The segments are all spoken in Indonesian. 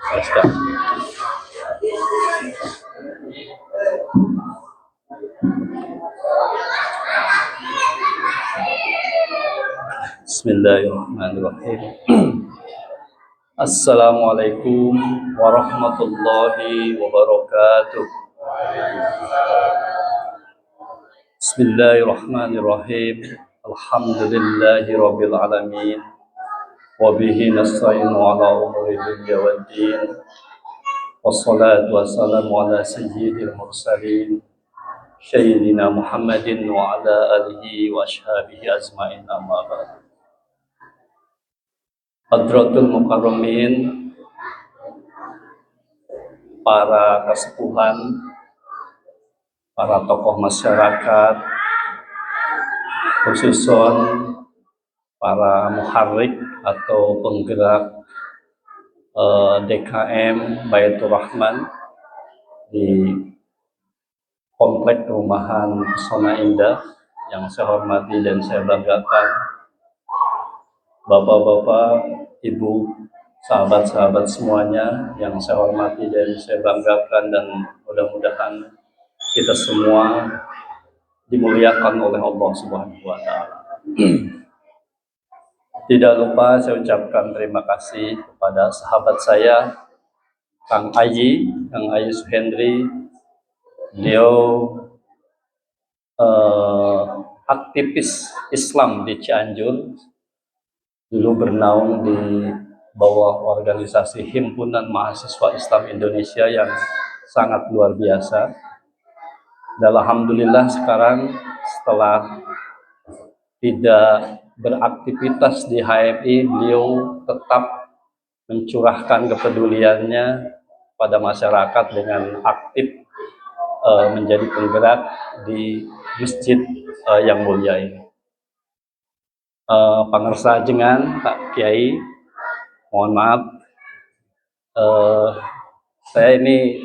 Bismillahirrahmanirrahim. Assalamualaikum warahmatullahi wabarakatuh. Bismillahirrahmanirrahim. Alhamdulillahi rabbil alamin. Wabihi nasta'inu ala umuri dunya waddin. Wassalatu wassalamu ala sayyidil mursalin Sayyidina Muhammadin wa ala alihi wa ashabihi ajma'in, amma ba'd. Hadratul Mukarramin, para kesepuhan, para tokoh masyarakat, khususon para muharrik atau penggerak DKM Baitur Rahman di Komplek Perumahan Pesona Indah yang saya hormati dan saya banggakan, bapak-bapak, ibu, sahabat-sahabat semuanya yang saya hormati dan saya banggakan, dan mudah-mudahan kita semua dimuliakan oleh Allah Subhanahu wa Ta'ala. Tidak lupa saya ucapkan terima kasih kepada sahabat saya, Kang Ayi Suhendri. Beliau aktivis Islam di Cianjur, dulu bernaung di bawah organisasi Himpunan Mahasiswa Islam Indonesia yang sangat luar biasa. Dan alhamdulillah sekarang setelah tidak beraktivitas di HMI, beliau tetap mencurahkan kepeduliannya pada masyarakat dengan aktif menjadi penggerak di masjid yang mulia ini. Pangersa jengan Pak Kiai, mohon maaf, saya ini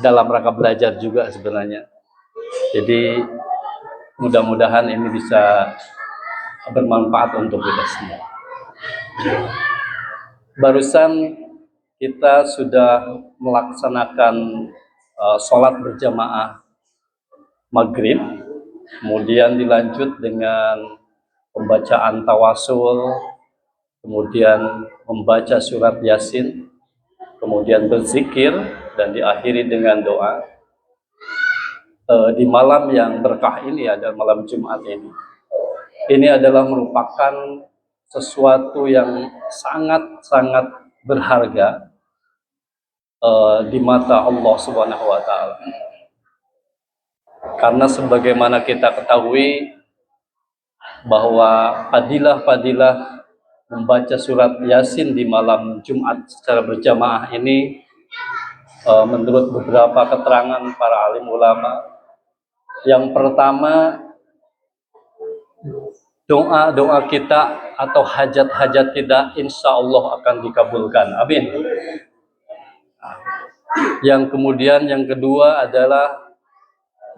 dalam rangka belajar juga sebenarnya. Jadi mudah-mudahan ini bisa bermanfaat untuk kita semua. Barusan kita sudah melaksanakan sholat berjamaah maghrib, kemudian dilanjut dengan pembacaan tawasul, kemudian membaca surat Yasin, kemudian berzikir, dan diakhiri dengan doa. Di malam yang berkah ini, ada malam Jumat ini adalah merupakan sesuatu yang sangat-sangat berharga di mata Allah Subhanahu wa Ta'ala. Karena sebagaimana kita ketahui bahwa fadilah membaca surat Yasin di malam Jumat secara berjamaah ini, menurut beberapa keterangan para alim ulama, yang pertama, doa-doa kita atau hajat-hajat kita insya Allah akan dikabulkan. Amin. Yang kemudian yang kedua adalah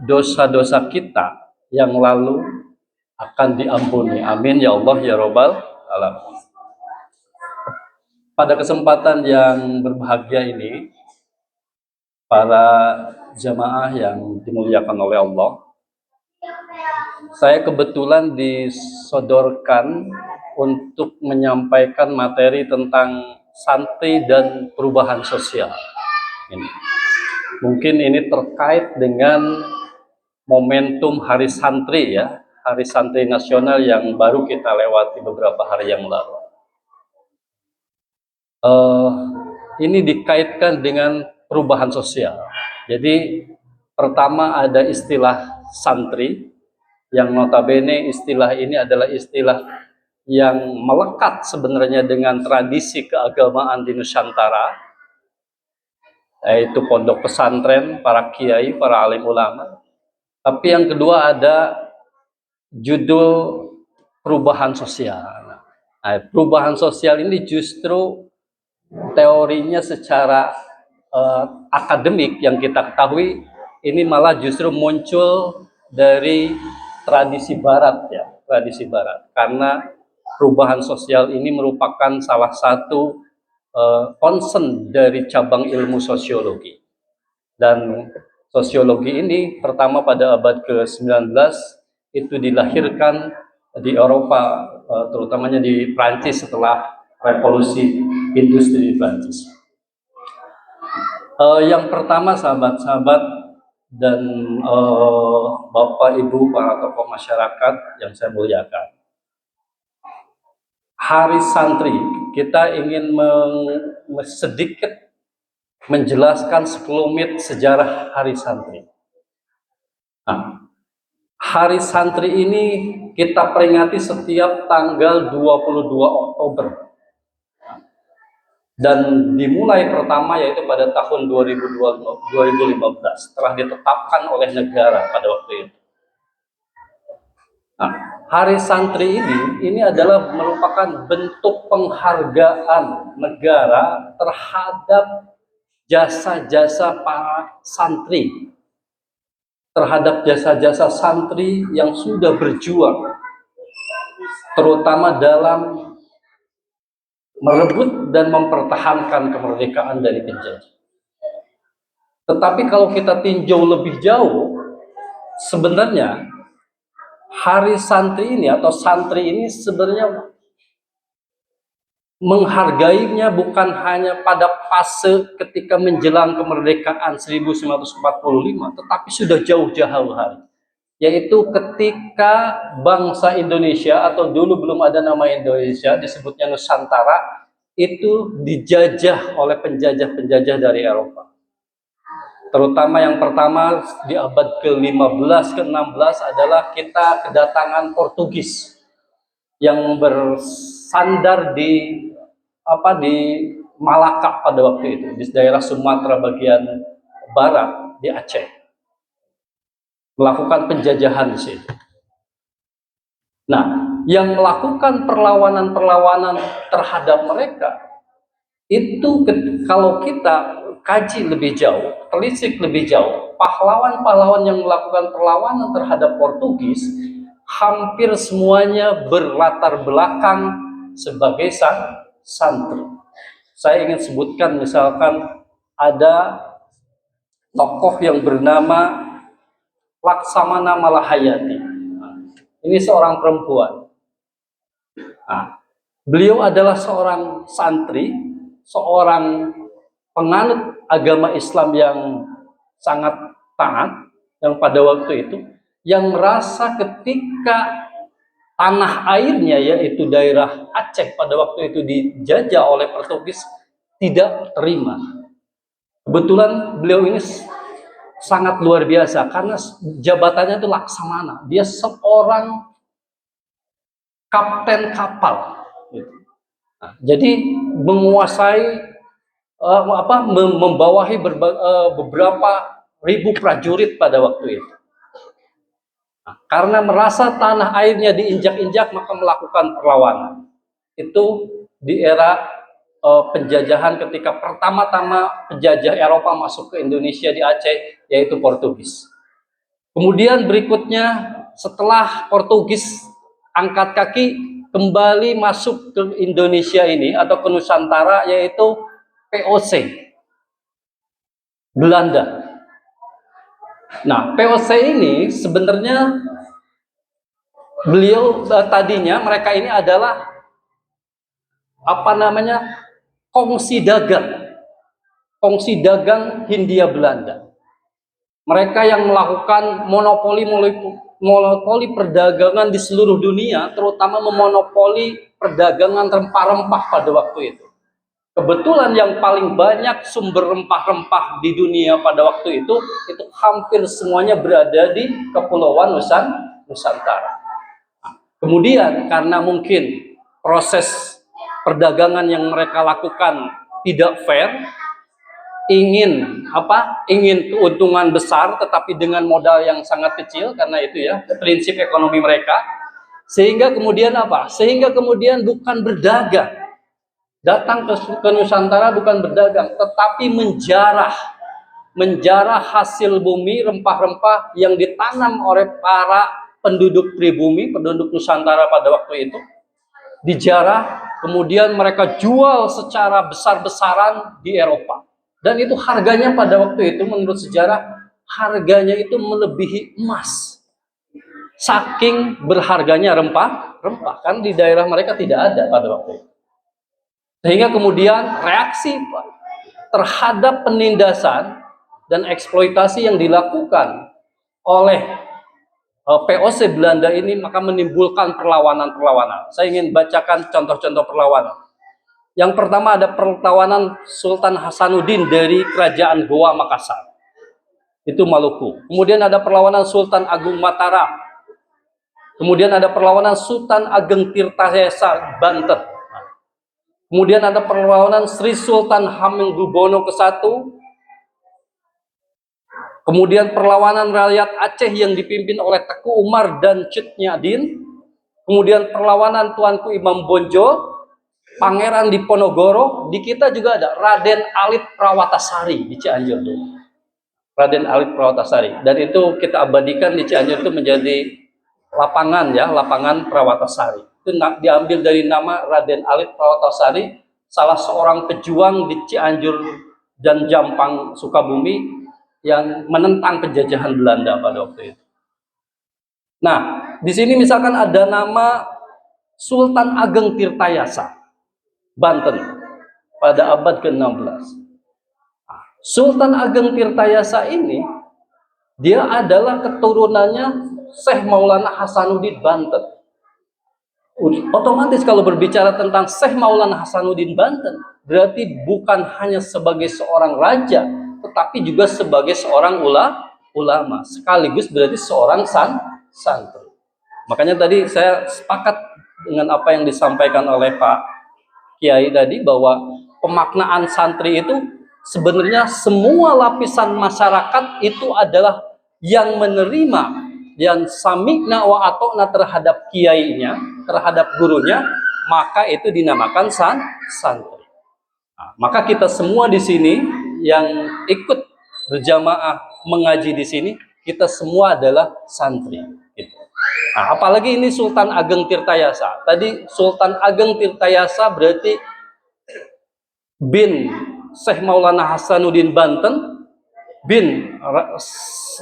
dosa-dosa kita yang lalu akan diampuni. Amin ya Allah ya Rabbal alamin. Pada kesempatan yang berbahagia ini, para jamaah yang dimuliakan oleh Allah, saya kebetulan disodorkan untuk menyampaikan materi tentang santri dan perubahan sosial. Mungkin ini terkait dengan momentum Hari Santri ya, Hari Santri Nasional yang baru kita lewati beberapa hari yang lalu. Ini dikaitkan dengan perubahan sosial. Jadi pertama ada istilah santri, yang notabene istilah ini adalah istilah yang melekat sebenarnya dengan tradisi keagamaan di Nusantara, yaitu pondok pesantren, para kiai, para alim ulama. Tapi yang kedua ada judul perubahan sosial. Nah, perubahan sosial ini justru teorinya secara akademik yang kita ketahui ini malah justru muncul dari tradisi barat ya, tradisi barat. Karena perubahan sosial ini merupakan salah satu concern dari cabang ilmu sosiologi. Dan sosiologi ini pertama pada abad ke-19 itu dilahirkan di Eropa, terutamanya di Prancis setelah revolusi industri di Prancis. Yang pertama sahabat-sahabat dan Bapak Ibu para tokoh masyarakat yang saya muliakan, Hari Santri kita ingin sedikit menjelaskan sekelumit sejarah Hari Santri. Nah, Hari Santri ini kita peringati setiap tanggal 22 Oktober. Dan dimulai pertama yaitu pada tahun 2015 telah ditetapkan oleh negara pada waktu itu. Nah, Hari Santri ini adalah merupakan bentuk penghargaan negara terhadap jasa-jasa para santri, terhadap jasa-jasa santri yang sudah berjuang, terutama dalam merebut dan mempertahankan kemerdekaan dari penjajah. Tetapi kalau kita tinjau lebih jauh, sebenarnya Hari Santri ini atau santri ini sebenarnya menghargainya bukan hanya pada fase ketika menjelang kemerdekaan 1945, tetapi sudah jauh-jauh hari. Yaitu ketika bangsa Indonesia, atau dulu belum ada nama Indonesia, disebutnya Nusantara, itu dijajah oleh penjajah-penjajah dari Eropa. Terutama yang pertama di abad ke-15, ke-16 adalah kita kedatangan Portugis yang bersandar di Malaka pada waktu itu, di daerah Sumatera bagian barat di Aceh, melakukan penjajahan di situ. Nah, yang melakukan perlawanan-perlawanan terhadap mereka itu kalau kita kaji lebih jauh, telisik lebih jauh, pahlawan-pahlawan yang melakukan perlawanan terhadap Portugis hampir semuanya berlatar belakang sebagai santri. Saya ingin sebutkan misalkan ada tokoh yang bernama Laksamana Malahayati. Ini seorang perempuan. Nah, beliau adalah seorang santri, seorang penganut agama Islam yang sangat taat, yang pada waktu itu yang merasa ketika tanah airnya yaitu daerah Aceh pada waktu itu dijajah oleh Portugis tidak terima. Kebetulan beliau ini sangat luar biasa karena jabatannya itu laksamana. Dia seorang kapten kapal. Nah, jadi menguasai membawahi beberapa ribu prajurit pada waktu itu. Nah, karena merasa tanah airnya diinjak-injak maka melakukan perlawanan. Itu di era penjajahan ketika pertama-tama penjajah Eropa masuk ke Indonesia di Aceh, yaitu Portugis. Kemudian berikutnya setelah Portugis angkat kaki kembali masuk ke Indonesia ini atau ke Nusantara, yaitu POC Belanda. Nah, POC ini sebenarnya beliau tadinya mereka ini adalah kongsi dagang Hindia Belanda. Mereka yang melakukan monopoli perdagangan di seluruh dunia, terutama memonopoli perdagangan rempah-rempah pada waktu itu. Kebetulan yang paling banyak sumber rempah-rempah di dunia pada waktu itu hampir semuanya berada di Kepulauan Nusantara. Kemudian karena mungkin proses perdagangan yang mereka lakukan tidak fair, ingin keuntungan besar tetapi dengan modal yang sangat kecil, karena itu ya prinsip ekonomi mereka, sehingga kemudian bukan berdagang, datang ke Nusantara bukan berdagang tetapi menjarah hasil bumi, rempah-rempah yang ditanam oleh para penduduk pribumi, penduduk Nusantara pada waktu itu, dijarah, kemudian mereka jual secara besar-besaran di Eropa. Dan itu harganya pada waktu itu menurut sejarah, harganya itu melebihi emas. Saking berharganya rempah kan di daerah mereka tidak ada pada waktu itu. Sehingga kemudian reaksi terhadap penindasan dan eksploitasi yang dilakukan oleh POC Belanda ini maka menimbulkan perlawanan-perlawanan. Saya ingin bacakan contoh-contoh perlawanan. Yang pertama ada perlawanan Sultan Hasanuddin dari Kerajaan Goa Makassar. Itu Maluku. Kemudian ada perlawanan Sultan Agung Mataram. Kemudian ada perlawanan Sultan Ageng Tirtayasa Banten. Kemudian ada perlawanan Sri Sultan Hamengkubuwono ke-1. Kemudian perlawanan rakyat Aceh yang dipimpin oleh Teku Umar dan Cut Nyadin. Kemudian perlawanan Tuanku Imam Bonjol, Pangeran Diponegoro. Di kita juga ada Raden Alit Prawatasari di Cianjur dulu. Raden Alit Prawatasari. Dan itu kita abadikan di Cianjur itu menjadi lapangan ya, lapangan Prawatasari. Itu diambil dari nama Raden Alit Prawatasari, salah seorang pejuang di Cianjur dan Jampang, Sukabumi yang menentang penjajahan Belanda pada waktu itu. Nah, di sini misalkan ada nama Sultan Ageng Tirtayasa Banten pada abad ke-16. Sultan Ageng Tirtayasa ini dia adalah keturunannya Syekh Maulana Hasanuddin Banten. Otomatis kalau berbicara tentang Syekh Maulana Hasanuddin Banten, berarti bukan hanya sebagai seorang raja, tetapi juga sebagai seorang ulama, sekaligus berarti seorang santri. Makanya tadi saya sepakat dengan apa yang disampaikan oleh Pak Kiai tadi, bahwa pemaknaan santri itu sebenarnya semua lapisan masyarakat itu adalah yang menerima, yang samikna wa atokna terhadap kiainya, terhadap gurunya, maka itu dinamakan santri. Nah, maka kita semua di sini yang ikut berjamaah mengaji di sini, kita semua adalah santri. Gitu. Nah, apalagi ini Sultan Ageng Tirtayasa. Tadi Sultan Ageng Tirtayasa berarti bin Syekh Maulana Hasanuddin Banten, bin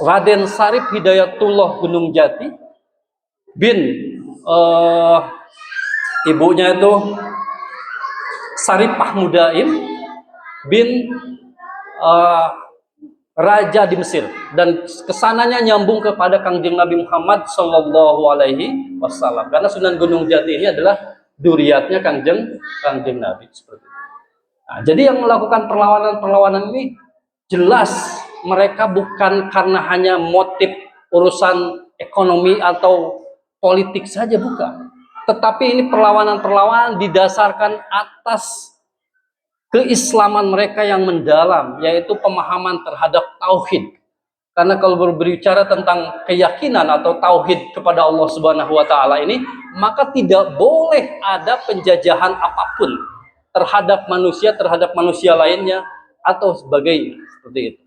Raden Sarip Hidayatullah Gunung Jati, bin ibunya itu Saripah Mudaim, bin raja di Mesir, dan kesananya nyambung kepada Kangjeng Nabi Muhammad Shallallahu Alaihi Wasallam, karena Sunan Gunung Jati ini adalah duriatnya Kangjeng Nabi seperti itu. Nah, jadi yang melakukan perlawanan ini jelas mereka bukan karena hanya motif urusan ekonomi atau politik saja, bukan. Tetapi ini perlawanan-perlawanan didasarkan atas keislaman mereka yang mendalam, yaitu pemahaman terhadap tauhid. Karena kalau berbicara tentang keyakinan atau tauhid kepada Allah Subhanahu wa taala ini, maka tidak boleh ada penjajahan apapun terhadap manusia lainnya atau sebagainya, seperti itu.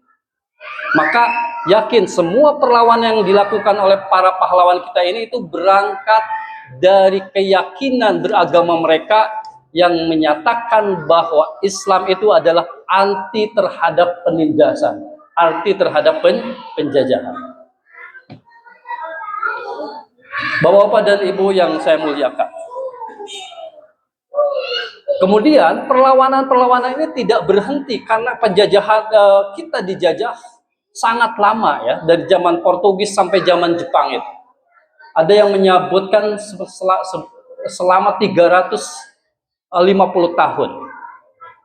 Maka yakin semua perlawanan yang dilakukan oleh para pahlawan kita ini itu berangkat dari keyakinan beragama mereka yang menyatakan bahwa Islam itu adalah anti terhadap penindasan, anti terhadap penjajahan. Bapak-bapak dan ibu yang saya muliakan, kemudian perlawanan-perlawanan ini tidak berhenti karena penjajahan kita dijajah sangat lama ya, dari zaman Portugis sampai zaman Jepang itu. Ada yang menyebutkan selama 350 tahun.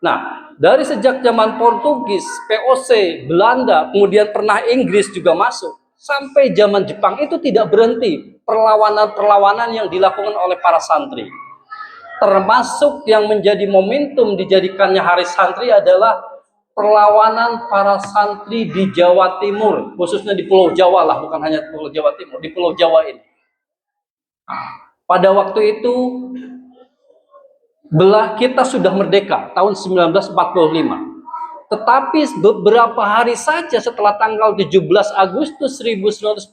Nah, dari sejak zaman Portugis, POC, Belanda, kemudian pernah Inggris juga masuk, sampai zaman Jepang itu tidak berhenti perlawanan-perlawanan yang dilakukan oleh para santri. Termasuk yang menjadi momentum dijadikannya Hari Santri adalah perlawanan para santri di Jawa Timur, khususnya di Pulau Jawa lah, bukan hanya Pulau Jawa Timur, di Pulau Jawa ini. Pada waktu itu kita sudah merdeka tahun 1945. Tetapi beberapa hari saja setelah tanggal 17 Agustus 1945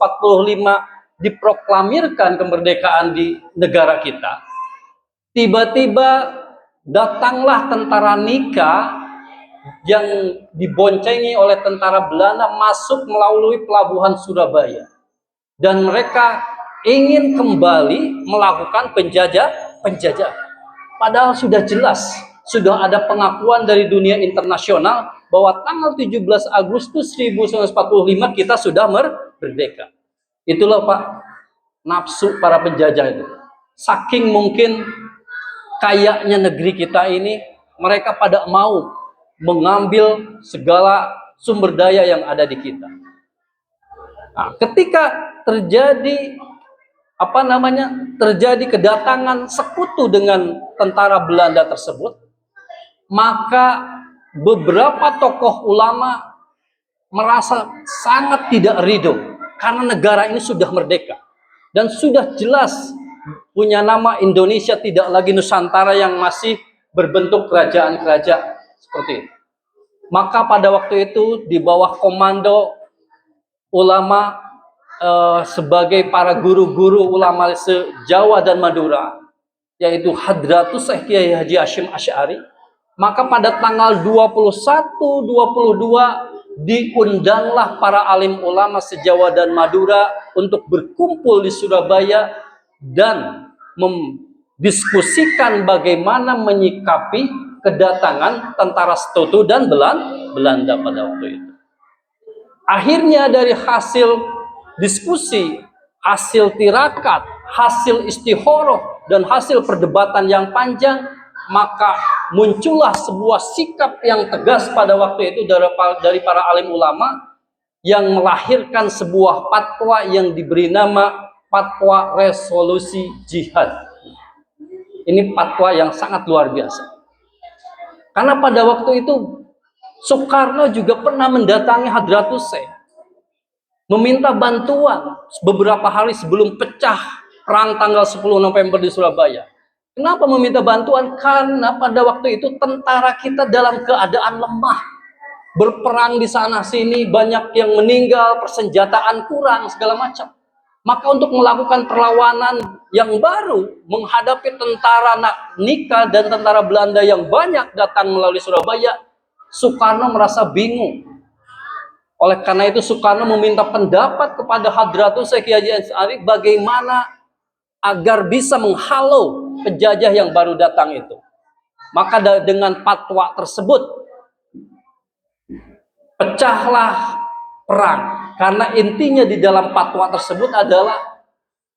diproklamirkan kemerdekaan di negara kita, Tiba-tiba datanglah tentara Nika yang diboncengi oleh tentara Belanda masuk melalui pelabuhan Surabaya. Dan mereka ingin kembali melakukan penjajah. Padahal sudah jelas, sudah ada pengakuan dari dunia internasional bahwa tanggal 17 Agustus 1945 kita sudah merdeka. Itulah Pak, nafsu para penjajah itu. Saking mungkin kayaknya negeri kita ini, mereka pada mau mengambil segala sumber daya yang ada di kita. Nah, ketika terjadi terjadi kedatangan sekutu dengan tentara Belanda tersebut, maka beberapa tokoh ulama merasa sangat tidak ridho karena negara ini sudah merdeka dan sudah jelas punya nama Indonesia, tidak lagi Nusantara yang masih berbentuk kerajaan-kerajaan seperti itu. Maka pada waktu itu di bawah komando ulama sebagai para guru-guru ulama se-Jawa dan Madura, yaitu Hadratus Syekh Kiai Haji Hasyim Asy'ari, maka pada tanggal 21-22 diundanglah para alim ulama se-Jawa dan Madura untuk berkumpul di Surabaya dan mendiskusikan bagaimana menyikapi kedatangan tentara Sekutu dan Belanda pada waktu itu. Akhirnya dari hasil diskusi, hasil tirakat, hasil istihoroh, dan hasil perdebatan yang panjang, maka muncullah sebuah sikap yang tegas pada waktu itu dari para alim ulama yang melahirkan sebuah fatwa yang diberi nama Fatwa Resolusi Jihad. Ini fatwa yang sangat luar biasa. Karena pada waktu itu Soekarno juga pernah mendatangi Hadratus Syekh, meminta bantuan beberapa hari sebelum pecah perang tanggal 10 November di Surabaya. Kenapa meminta bantuan? Karena pada waktu itu tentara kita dalam keadaan lemah, berperang di sana sini, banyak yang meninggal, persenjataan kurang, segala macam. Maka untuk melakukan perlawanan yang baru menghadapi tentara Nika dan tentara Belanda yang banyak datang melalui Surabaya, Soekarno merasa bingung. Oleh karena itu Soekarno meminta pendapat kepada Hadratus Syekh Kiai Haji Asy'ari bagaimana agar bisa menghalau penjajah yang baru datang itu. Maka dengan fatwa tersebut pecahlah perang. Karena intinya di dalam fatwa tersebut adalah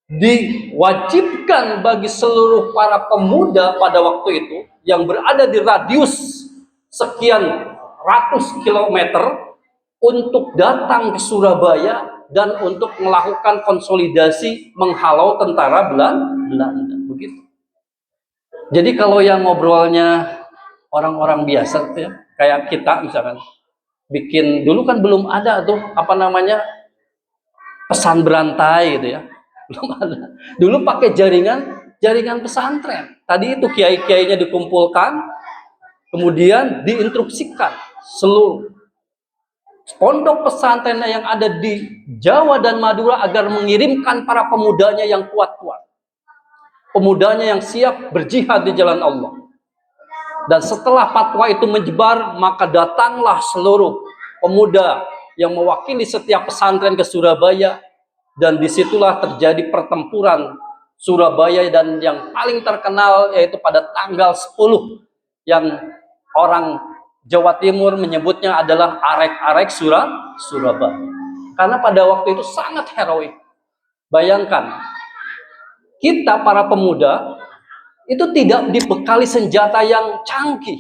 diwajibkan bagi seluruh para pemuda pada waktu itu yang berada di radius sekian ratus kilometer untuk datang ke Surabaya dan untuk melakukan konsolidasi menghalau tentara Belanda. Begitu. Jadi kalau yang ngobrolnya orang-orang biasa ya, kayak kita misalkan, bikin dulu kan belum ada tuh pesan berantai gitu ya, belum ada. Dulu pakai jaringan pesantren. Tadi itu kiai-kiainya dikumpulkan, kemudian diinstruksikan seluruh pondok pesantren yang ada di Jawa dan Madura agar mengirimkan para pemudanya yang kuat-kuat, pemudanya yang siap berjihad di jalan Allah. Dan setelah fatwa itu menyebar, maka datanglah seluruh pemuda yang mewakili setiap pesantren ke Surabaya, dan disitulah terjadi pertempuran Surabaya, dan yang paling terkenal yaitu pada tanggal 10 yang orang Jawa Timur menyebutnya adalah Arek-Arek Surabaya. Karena pada waktu itu sangat heroik. Bayangkan, kita para pemuda itu tidak dibekali senjata yang canggih.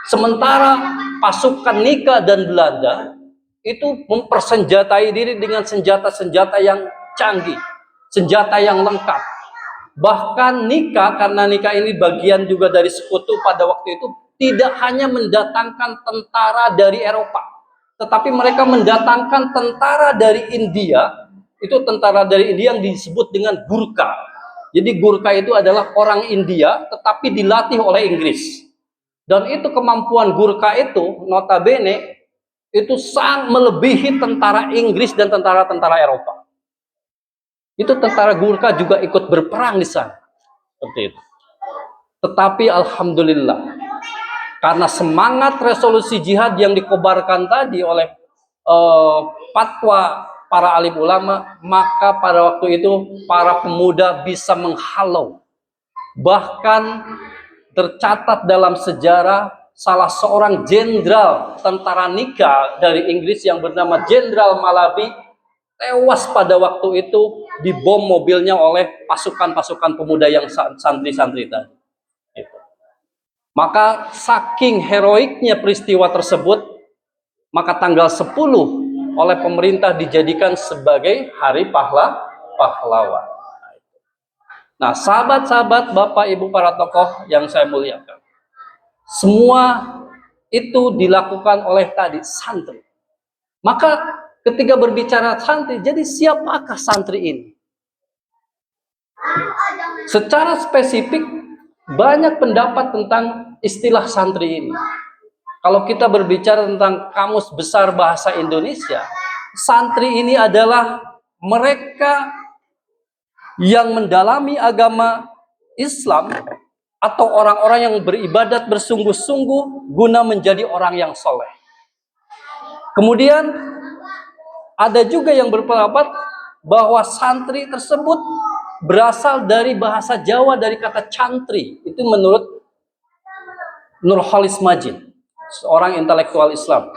Sementara pasukan Nika dan Belanda itu mempersenjatai diri dengan senjata-senjata yang canggih, senjata yang lengkap. Bahkan Nika, karena Nika ini bagian juga dari sekutu pada waktu itu, tidak hanya mendatangkan tentara dari Eropa, tetapi mereka mendatangkan tentara dari India. Itu tentara dari India yang disebut dengan Gurkha. Jadi Gurkha itu adalah orang India tetapi dilatih oleh Inggris. Dan itu kemampuan Gurkha itu notabene itu sangat melebihi tentara Inggris dan tentara-tentara Eropa. Itu tentara Gurkha juga ikut berperang di sana. Seperti itu. Tetapi alhamdulillah, karena semangat resolusi jihad yang dikobarkan tadi oleh fatwa para alim ulama, maka pada waktu itu para pemuda bisa menghalau. Bahkan tercatat dalam sejarah salah seorang jenderal tentara Nika dari Inggris yang bernama Jenderal Malabi tewas pada waktu itu dibom mobilnya oleh pasukan-pasukan pemuda yang santri-santri tadi. Maka saking heroiknya peristiwa tersebut, maka tanggal 10 oleh pemerintah dijadikan sebagai hari pahlawan. Nah, sahabat-sahabat, Bapak Ibu para tokoh yang saya muliakan, semua itu dilakukan oleh tadi santri. Maka ketika berbicara santri, jadi siapakah santri ini? Secara spesifik banyak pendapat tentang istilah santri ini. Kalau kita berbicara tentang Kamus Besar Bahasa Indonesia, santri ini adalah mereka yang mendalami agama Islam atau orang-orang yang beribadat bersungguh-sungguh guna menjadi orang yang soleh. Kemudian ada juga yang berpendapat bahwa santri tersebut berasal dari bahasa Jawa dari kata cantri. Itu menurut Nurholis Majid, seorang intelektual Islam.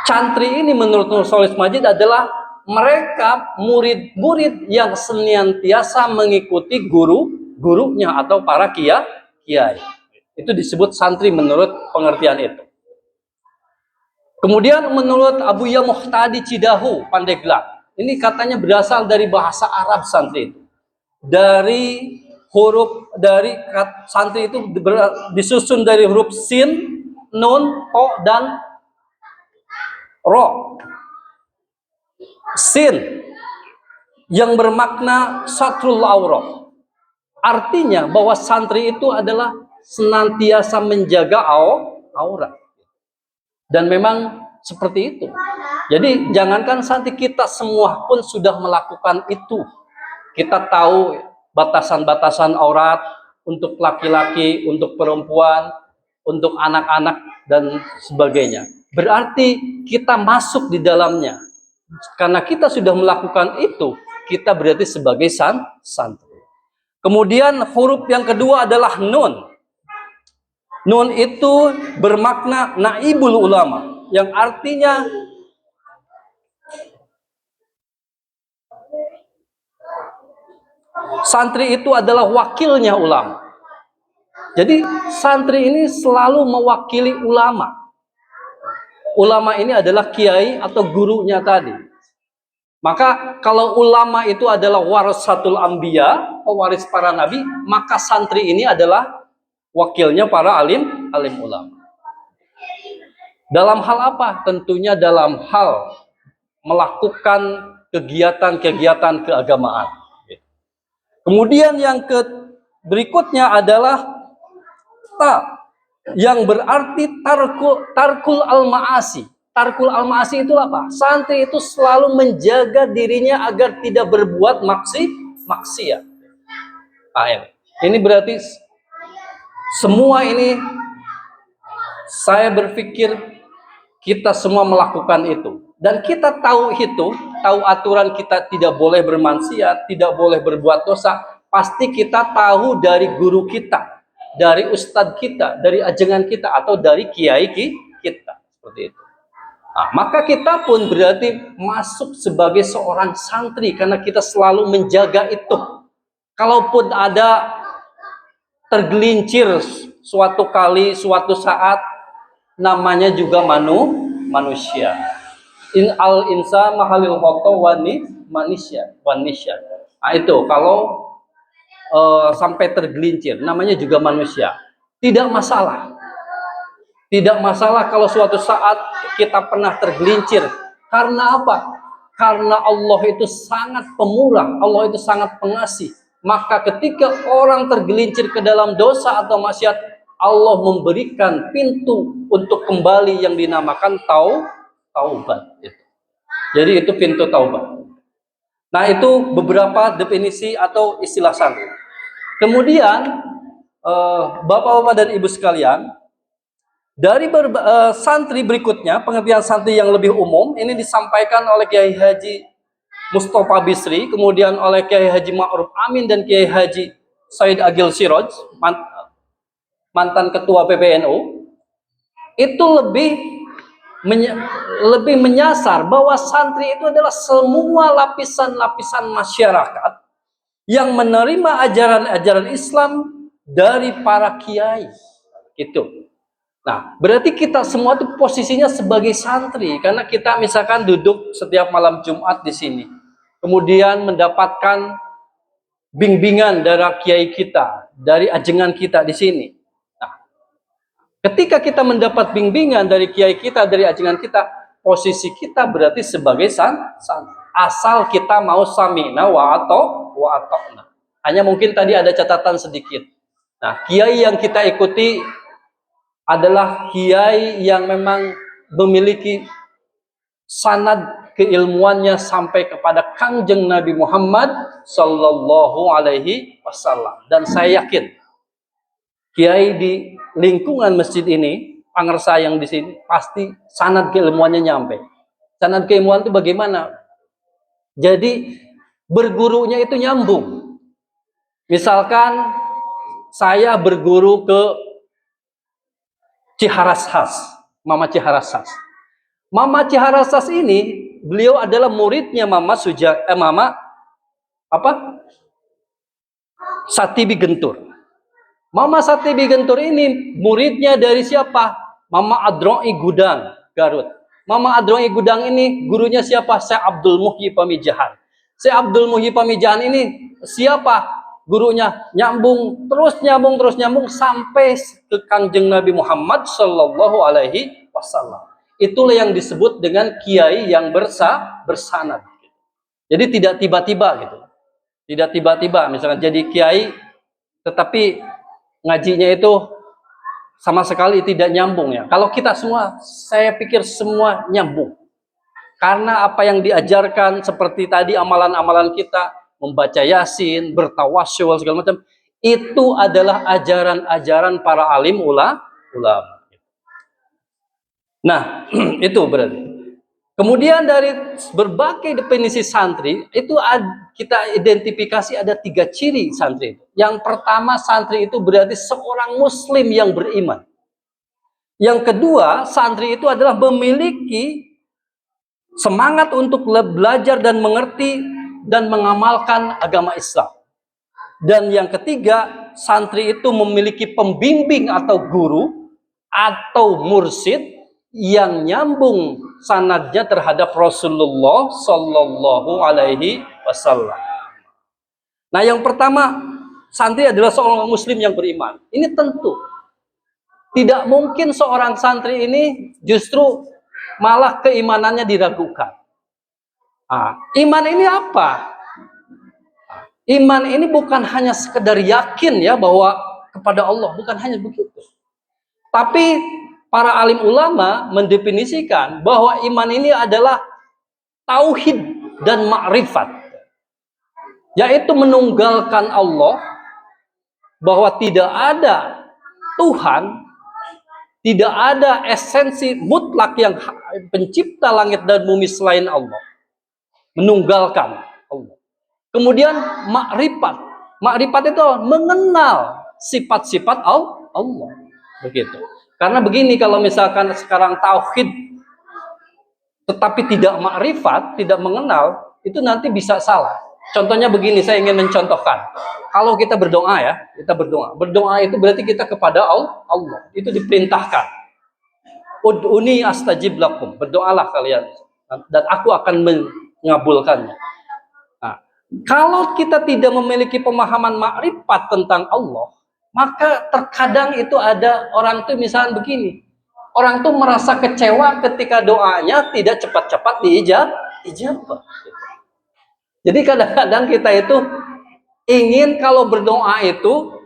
Cantri ini menurut Nurholis Majid adalah mereka murid-murid yang senantiasa mengikuti gurunya atau para kiai. Itu disebut santri menurut pengertian itu. Kemudian menurut Abu Ya Muhtadi Cidahu Pandeglang, ini katanya berasal dari bahasa Arab santri itu. Dari santri itu disusun dari huruf sin, nun, to, dan ro. Sin yang bermakna satrul aurah. Artinya bahwa santri itu adalah senantiasa menjaga aurat. Dan memang seperti itu. Jadi jangankan santri, kita semua pun sudah melakukan itu. Kita tahu batasan-batasan aurat untuk laki-laki, untuk perempuan, untuk anak-anak dan sebagainya. Berarti kita masuk di dalamnya. Karena kita sudah melakukan itu, kita berarti sebagai santri. Kemudian huruf yang kedua adalah nun. Nun itu bermakna naibul ulama, yang artinya santri itu adalah wakilnya ulama. Jadi santri ini selalu mewakili ulama. Ulama ini adalah kiai atau gurunya tadi. Maka kalau ulama itu adalah warasatul anbiya, pewaris para nabi, maka santri ini adalah wakilnya para alim ulama. Dalam hal apa? Tentunya dalam hal melakukan kegiatan-kegiatan keagamaan. Kemudian yang berikutnya adalah ta, yang berarti tarkul al-ma'asi. Tarkul al-ma'asi itu apa? Santri itu selalu menjaga dirinya agar tidak berbuat maksiat. Ini berarti semua ini saya berpikir kita semua melakukan itu. Dan kita tahu itu, tahu aturan kita tidak boleh bermaksiat, tidak boleh berbuat dosa. Pasti kita tahu dari guru kita, dari ustadz kita, dari ajengan kita, atau dari kiai kita. Seperti itu. Nah, maka kita pun berarti masuk sebagai seorang santri karena kita selalu menjaga itu. Kalaupun ada tergelincir suatu kali, suatu saat, namanya juga manusia. In al insa mahalil hoto manisya. Nah itu kalau sampai tergelincir, namanya juga manusia. Tidak masalah. Tidak masalah kalau suatu saat kita pernah tergelincir. Karena apa? Karena Allah itu sangat pemurah, Allah itu sangat pengasih. Maka ketika orang tergelincir ke dalam dosa atau maksiat, Allah memberikan pintu untuk kembali yang dinamakan taubat. Jadi itu pintu taubat. Nah itu beberapa definisi atau istilah santri. Kemudian Bapak-bapak dan Ibu sekalian, dari santri berikutnya, pengertian santri yang lebih umum ini disampaikan oleh Kiai Haji Mustafa Bisri, kemudian oleh Kiai Haji Ma'ruf Amin dan Kiai Haji Said Agil Siroj, mantan ketua PBNU. Itu lebih menyasar bahwa santri itu adalah semua lapisan-lapisan masyarakat yang menerima ajaran-ajaran Islam dari para kiai. Gitu. Nah, berarti kita semua itu posisinya sebagai santri, karena kita misalkan duduk setiap malam Jumat di sini, kemudian mendapatkan bimbingan dari kiai kita, dari ajengan kita di sini. Nah, ketika kita mendapat bimbingan dari kiai kita, dari ajengan kita, posisi kita berarti sebagai santri. Asal kita mau samina wa ata'na. Hanya mungkin tadi ada catatan sedikit. Nah, kiai yang kita ikuti adalah kiai yang memang memiliki sanad keilmuannya sampai kepada Kangjeng Nabi Muhammad Sallallahu Alaihi Wasallam. Dan saya yakin kiai di lingkungan masjid ini, pangersa yang di sini, pasti sanad keilmuannya nyampe. Sanad keilmuan itu bagaimana? Jadi bergurunya itu nyambung. Misalkan saya berguru ke Ciharashas, Mama Ciharashas. Mama Ciharashas ini, beliau adalah muridnya Mama Satibi Gentur. Mama Satibi Gentur ini muridnya dari siapa? Mama Adroi Gudang, Garut. Mama Adroi Gudang ini gurunya siapa? Syekh Abdul Muhyi Pamijahan. Syekh Abdul Muhyi Pamijahan ini siapa? Gurunya nyambung terus sampai ke Kangjeng Nabi Muhammad Sallallahu Alaihi Wasallam. Itulah yang disebut dengan kiai yang bersanad. Jadi tidak tiba-tiba gitu. Tidak tiba-tiba misalkan jadi kiai tetapi ngajinya itu sama sekali tidak nyambung ya. Kalau kita semua, saya pikir semua nyambung. Karena apa yang diajarkan seperti tadi amalan-amalan kita, membaca Yasin, bertawassul segala macam, itu adalah ajaran-ajaran para alim ulama. Nah, itu berarti. Kemudian dari berbagai definisi santri, itu kita identifikasi ada 3 ciri santri. Yang pertama, santri itu berarti seorang muslim yang beriman. Yang kedua, santri itu adalah memiliki semangat untuk belajar dan mengerti dan mengamalkan agama Islam. Dan yang ketiga, santri itu memiliki pembimbing atau guru atau mursyid yang nyambung sanadnya terhadap Rasulullah Sallallahu Alaihi Wasallam. Nah, yang pertama, santri adalah seorang muslim yang beriman. Ini tentu tidak mungkin seorang santri ini justru malah keimanannya diragukan. Iman ini apa? Iman ini bukan hanya sekedar yakin ya bahwa kepada Allah, bukan hanya begitu. Tapi para alim ulama mendefinisikan bahwa iman ini adalah tauhid dan ma'rifat. Yaitu menunggalkan Allah, bahwa tidak ada Tuhan, tidak ada esensi mutlak yang pencipta langit dan bumi selain Allah. Menunggalkan Allah. Kemudian makrifat. Makrifat itu mengenal sifat-sifat Allah. Begitu. Karena begini, kalau misalkan sekarang tauhid tetapi tidak makrifat, tidak mengenal, itu nanti bisa salah. Contohnya begini, saya ingin mencontohkan. Kalau kita berdoa ya, kita berdoa. Berdoa itu berarti kita kepada Allah. Itu diperintahkan. Ud'uni astajib lakum. Berdoalah kalian dan aku akan mengabulkannya. Nah, kalau kita tidak memiliki pemahaman makrifat tentang Allah, maka terkadang itu ada orang tuh misalnya begini. Orang tuh merasa kecewa ketika doanya tidak cepat-cepat diijabah. Jadi kadang-kadang kita itu ingin kalau berdoa itu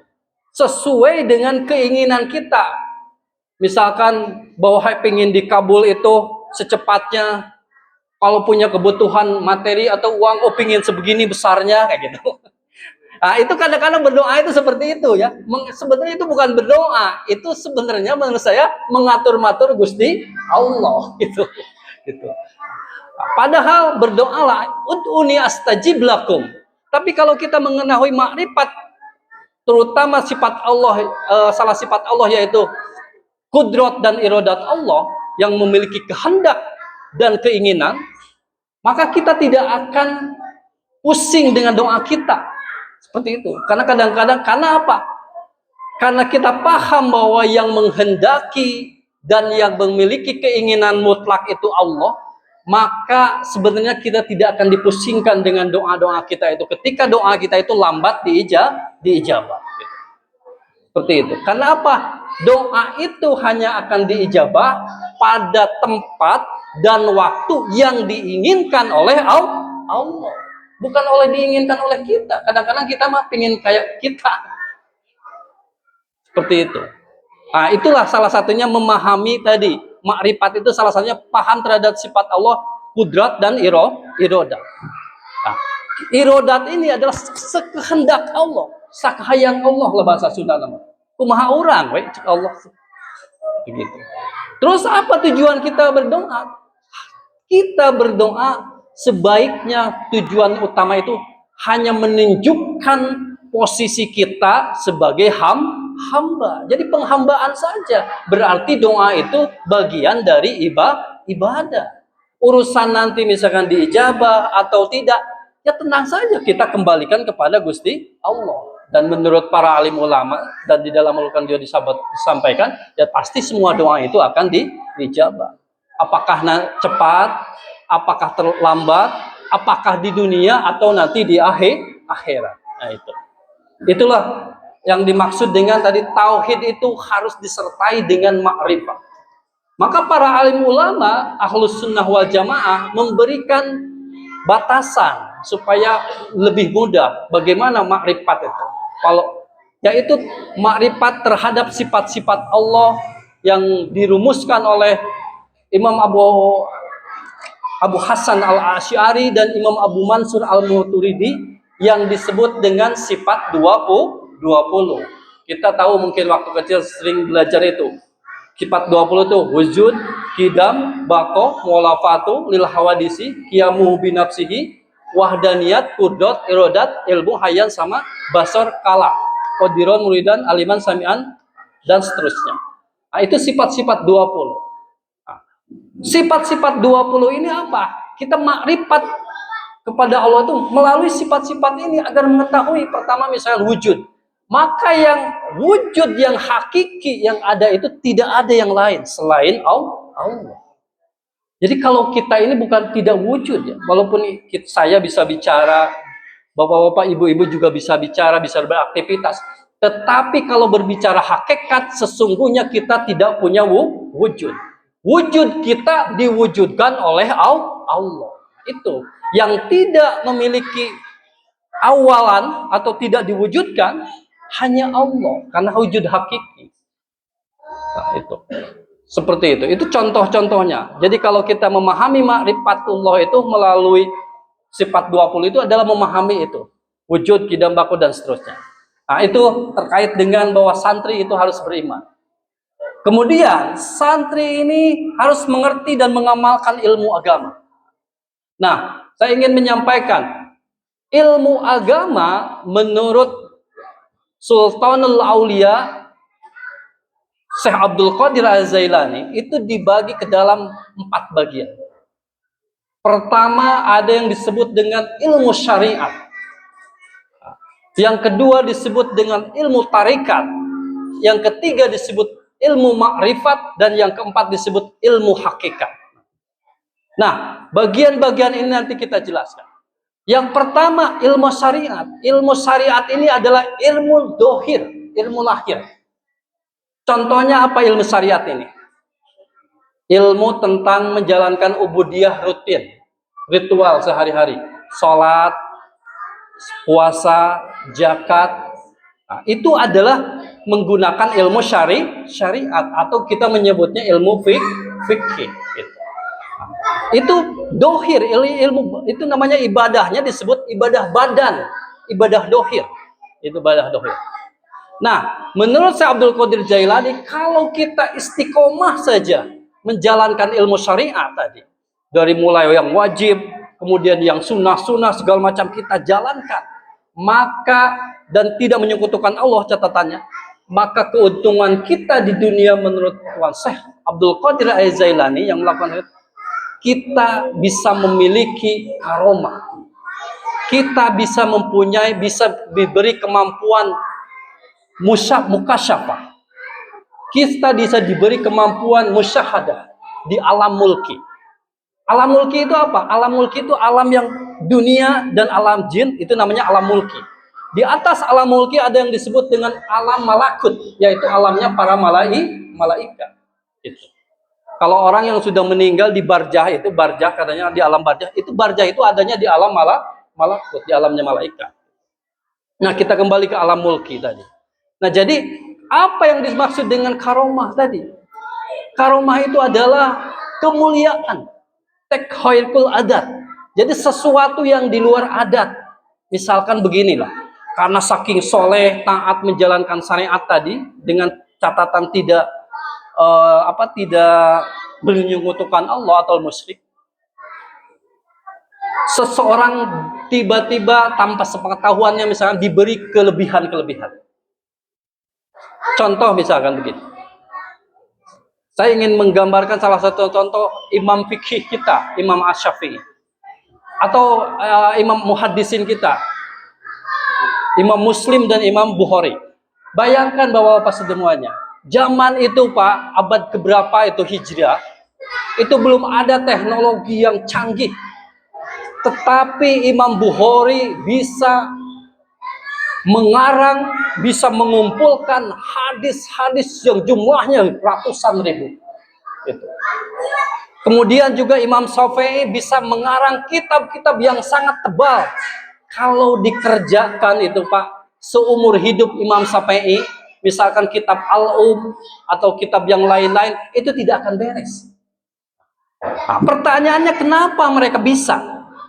sesuai dengan keinginan kita. Misalkan bahwa pengen dikabul itu secepatnya. Kalau punya kebutuhan materi atau uang, pengen sebegini besarnya kayak gitu. Nah, itu kadang-kadang berdoa itu seperti itu ya. Sebenarnya itu bukan berdoa, itu sebenarnya menurut saya mengatur-matur Gusti Allah gitu. Gitu. Padahal berdoalah, ud'uni astajib lakum. Tapi kalau kita mengetahui makrifat, terutama sifat Allah, salah sifat Allah yaitu kudrat dan iradat Allah yang memiliki kehendak dan keinginan, maka kita tidak akan pusing dengan doa kita. Seperti itu. Karena kadang-kadang, karena apa? Karena kita paham bahwa yang menghendaki dan yang memiliki keinginan mutlak itu Allah, maka sebenarnya kita tidak akan dipusingkan dengan doa-doa kita itu. Ketika doa kita itu lambat diijabah. Seperti itu. Karena apa? Doa itu hanya akan diijabah pada tempat dan waktu yang diinginkan oleh Allah. Bukan diinginkan oleh kita. Kadang-kadang kita mah pingin kayak kita. Seperti itu. Nah, itulah salah satunya memahami tadi. Makrifat itu salah satunya paham terhadap sifat Allah, kudrat dan irodat. Nah, irodat ini adalah sekehendak Allah, sakahayang Allah lah bahasa Sunda nama. Kumaha urang we Allah. Begitu. Terus apa tujuan kita berdoa? Kita berdoa sebaiknya tujuan utama itu hanya menunjukkan posisi kita sebagai hamba. Jadi penghambaan saja. Berarti doa itu bagian dari ibadah. Urusan nanti misalkan diijabah atau tidak, ya tenang saja kita kembalikan kepada Gusti Allah. Dan menurut para alim ulama dan di dalam Al-Quran juga disampaikan, ya pasti semua doa itu akan diijabah. Apakah cepat, apakah terlambat, apakah di dunia atau nanti di akhirat. Nah itu. Itulah yang dimaksud dengan tadi tauhid itu harus disertai dengan makrifat. Maka para alim ulama Ahlus Sunnah wal Jamaah memberikan batasan supaya lebih mudah bagaimana makrifat itu. Kalau yaitu makrifat terhadap sifat-sifat Allah yang dirumuskan oleh Imam Abu Hasan al-Asy'ari dan Imam Abu Mansur al-Maturidi yang disebut dengan sifat 20. Kita tahu mungkin waktu kecil sering belajar itu. Sifat 20 itu wujud, qidam, baqo, mu'alafatu, lil hawadisi, qiyamuhu binafsihi, wahdaniyat, qudrat, iradat, ilmu, hayyan, sama basar, kalam, qadiron, muridan, aliman, sami'an, dan seterusnya. Nah, itu sifat-sifat 20. Sifat-sifat 20 ini apa? Kita makrifat kepada Allah itu melalui sifat-sifat ini agar mengetahui pertama misalnya wujud. Maka yang wujud yang hakiki yang ada itu tidak ada yang lain selain Allah. Jadi kalau kita ini bukan tidak wujud ya, walaupun saya bisa bicara, bapak-bapak, ibu-ibu juga bisa bicara, bisa beraktivitas. Tetapi kalau berbicara hakikat, sesungguhnya kita tidak punya wujud. Wujud kita diwujudkan oleh Allah. Itu yang tidak memiliki awalan atau tidak diwujudkan hanya Allah karena wujud hakiki. Nah, itu. Seperti itu. Itu contoh-contohnya. Jadi kalau kita memahami ma'rifatullah itu melalui sifat 20 itu adalah memahami itu. Wujud, qidam, baqo, dan seterusnya. Nah, itu terkait dengan bahwa santri itu harus beriman. Kemudian santri ini harus mengerti dan mengamalkan ilmu agama. Nah, saya ingin menyampaikan ilmu agama menurut Sultanul Aulia Syekh Abdul Qadir Az-Zailani itu dibagi ke dalam 4 bagian. Pertama ada yang disebut dengan ilmu syariat. Yang kedua disebut dengan ilmu tarikat. Yang ketiga disebut ilmu makrifat dan yang keempat disebut ilmu hakikat. Nah, bagian-bagian ini nanti kita jelaskan. Yang pertama ilmu syariat. Ilmu syariat ini adalah ilmu dohir, ilmu lahir. Contohnya apa ilmu syariat ini? Ilmu tentang menjalankan ubudiyah rutin, ritual sehari-hari, sholat, puasa, zakat. Nah, itu adalah menggunakan ilmu syariat atau kita menyebutnya ilmu fikih. Itu dohir, ilmu itu namanya ibadahnya disebut ibadah badan, ibadah dohir. Itu ibadah dohir. Nah, menurut Syekh Abdul Qadir Jailani, kalau kita istiqomah saja menjalankan ilmu syariat tadi, dari mulai yang wajib, kemudian yang sunnah-sunnah segala macam kita jalankan, maka dan tidak menyekutukan Allah catatannya, maka keuntungan kita di dunia menurut Tuan Syekh Abdul Qadir Jailani yang melakukan itu, kita bisa memiliki karomah, kita bisa mempunyai, bisa diberi kemampuan mukasyafah, kita bisa diberi kemampuan musyahadah di alam mulki. Alam mulki itu apa? Alam mulki itu alam yang dunia dan alam jin, itu namanya alam mulki. Di atas alam mulki ada yang disebut dengan alam malakut, yaitu alamnya para malaikat. Itu. Kalau orang yang sudah meninggal di barjah, itu barjah katanya di alam barjah, itu barjah itu adanya di alam malakut, di alamnya malaikat. Nah, kita kembali ke alam mulki tadi. Nah, jadi apa yang dimaksud dengan karomah tadi? Karomah itu adalah kemuliaan, khairul adat. Jadi sesuatu yang di luar adat. Misalkan beginilah, karena saking soleh, taat menjalankan syariat tadi dengan catatan tidak tidak menyekutukan Allah atau musyrik. Seseorang tiba-tiba tanpa sepengetahuannya misalnya diberi kelebihan-kelebihan. Contoh misalkan begini. Saya ingin menggambarkan salah satu contoh imam fikih kita, Imam Asy-Syafi'i. Atau imam muhaddisin kita, Imam Muslim dan Imam Bukhari. Bayangkan Bapak-Bapak semuanya. Zaman itu Pak, abad keberapa itu Hijrah, itu belum ada teknologi yang canggih. Tetapi Imam Bukhari bisa mengarang, bisa mengumpulkan hadis-hadis yang jumlahnya ratusan ribu. Itu. Kemudian juga Imam Syafi'i bisa mengarang kitab-kitab yang sangat tebal. Kalau dikerjakan itu Pak, seumur hidup Imam Syafi'i, misalkan kitab Al-Um atau kitab yang lain-lain, itu tidak akan beres. Nah, pertanyaannya kenapa mereka bisa?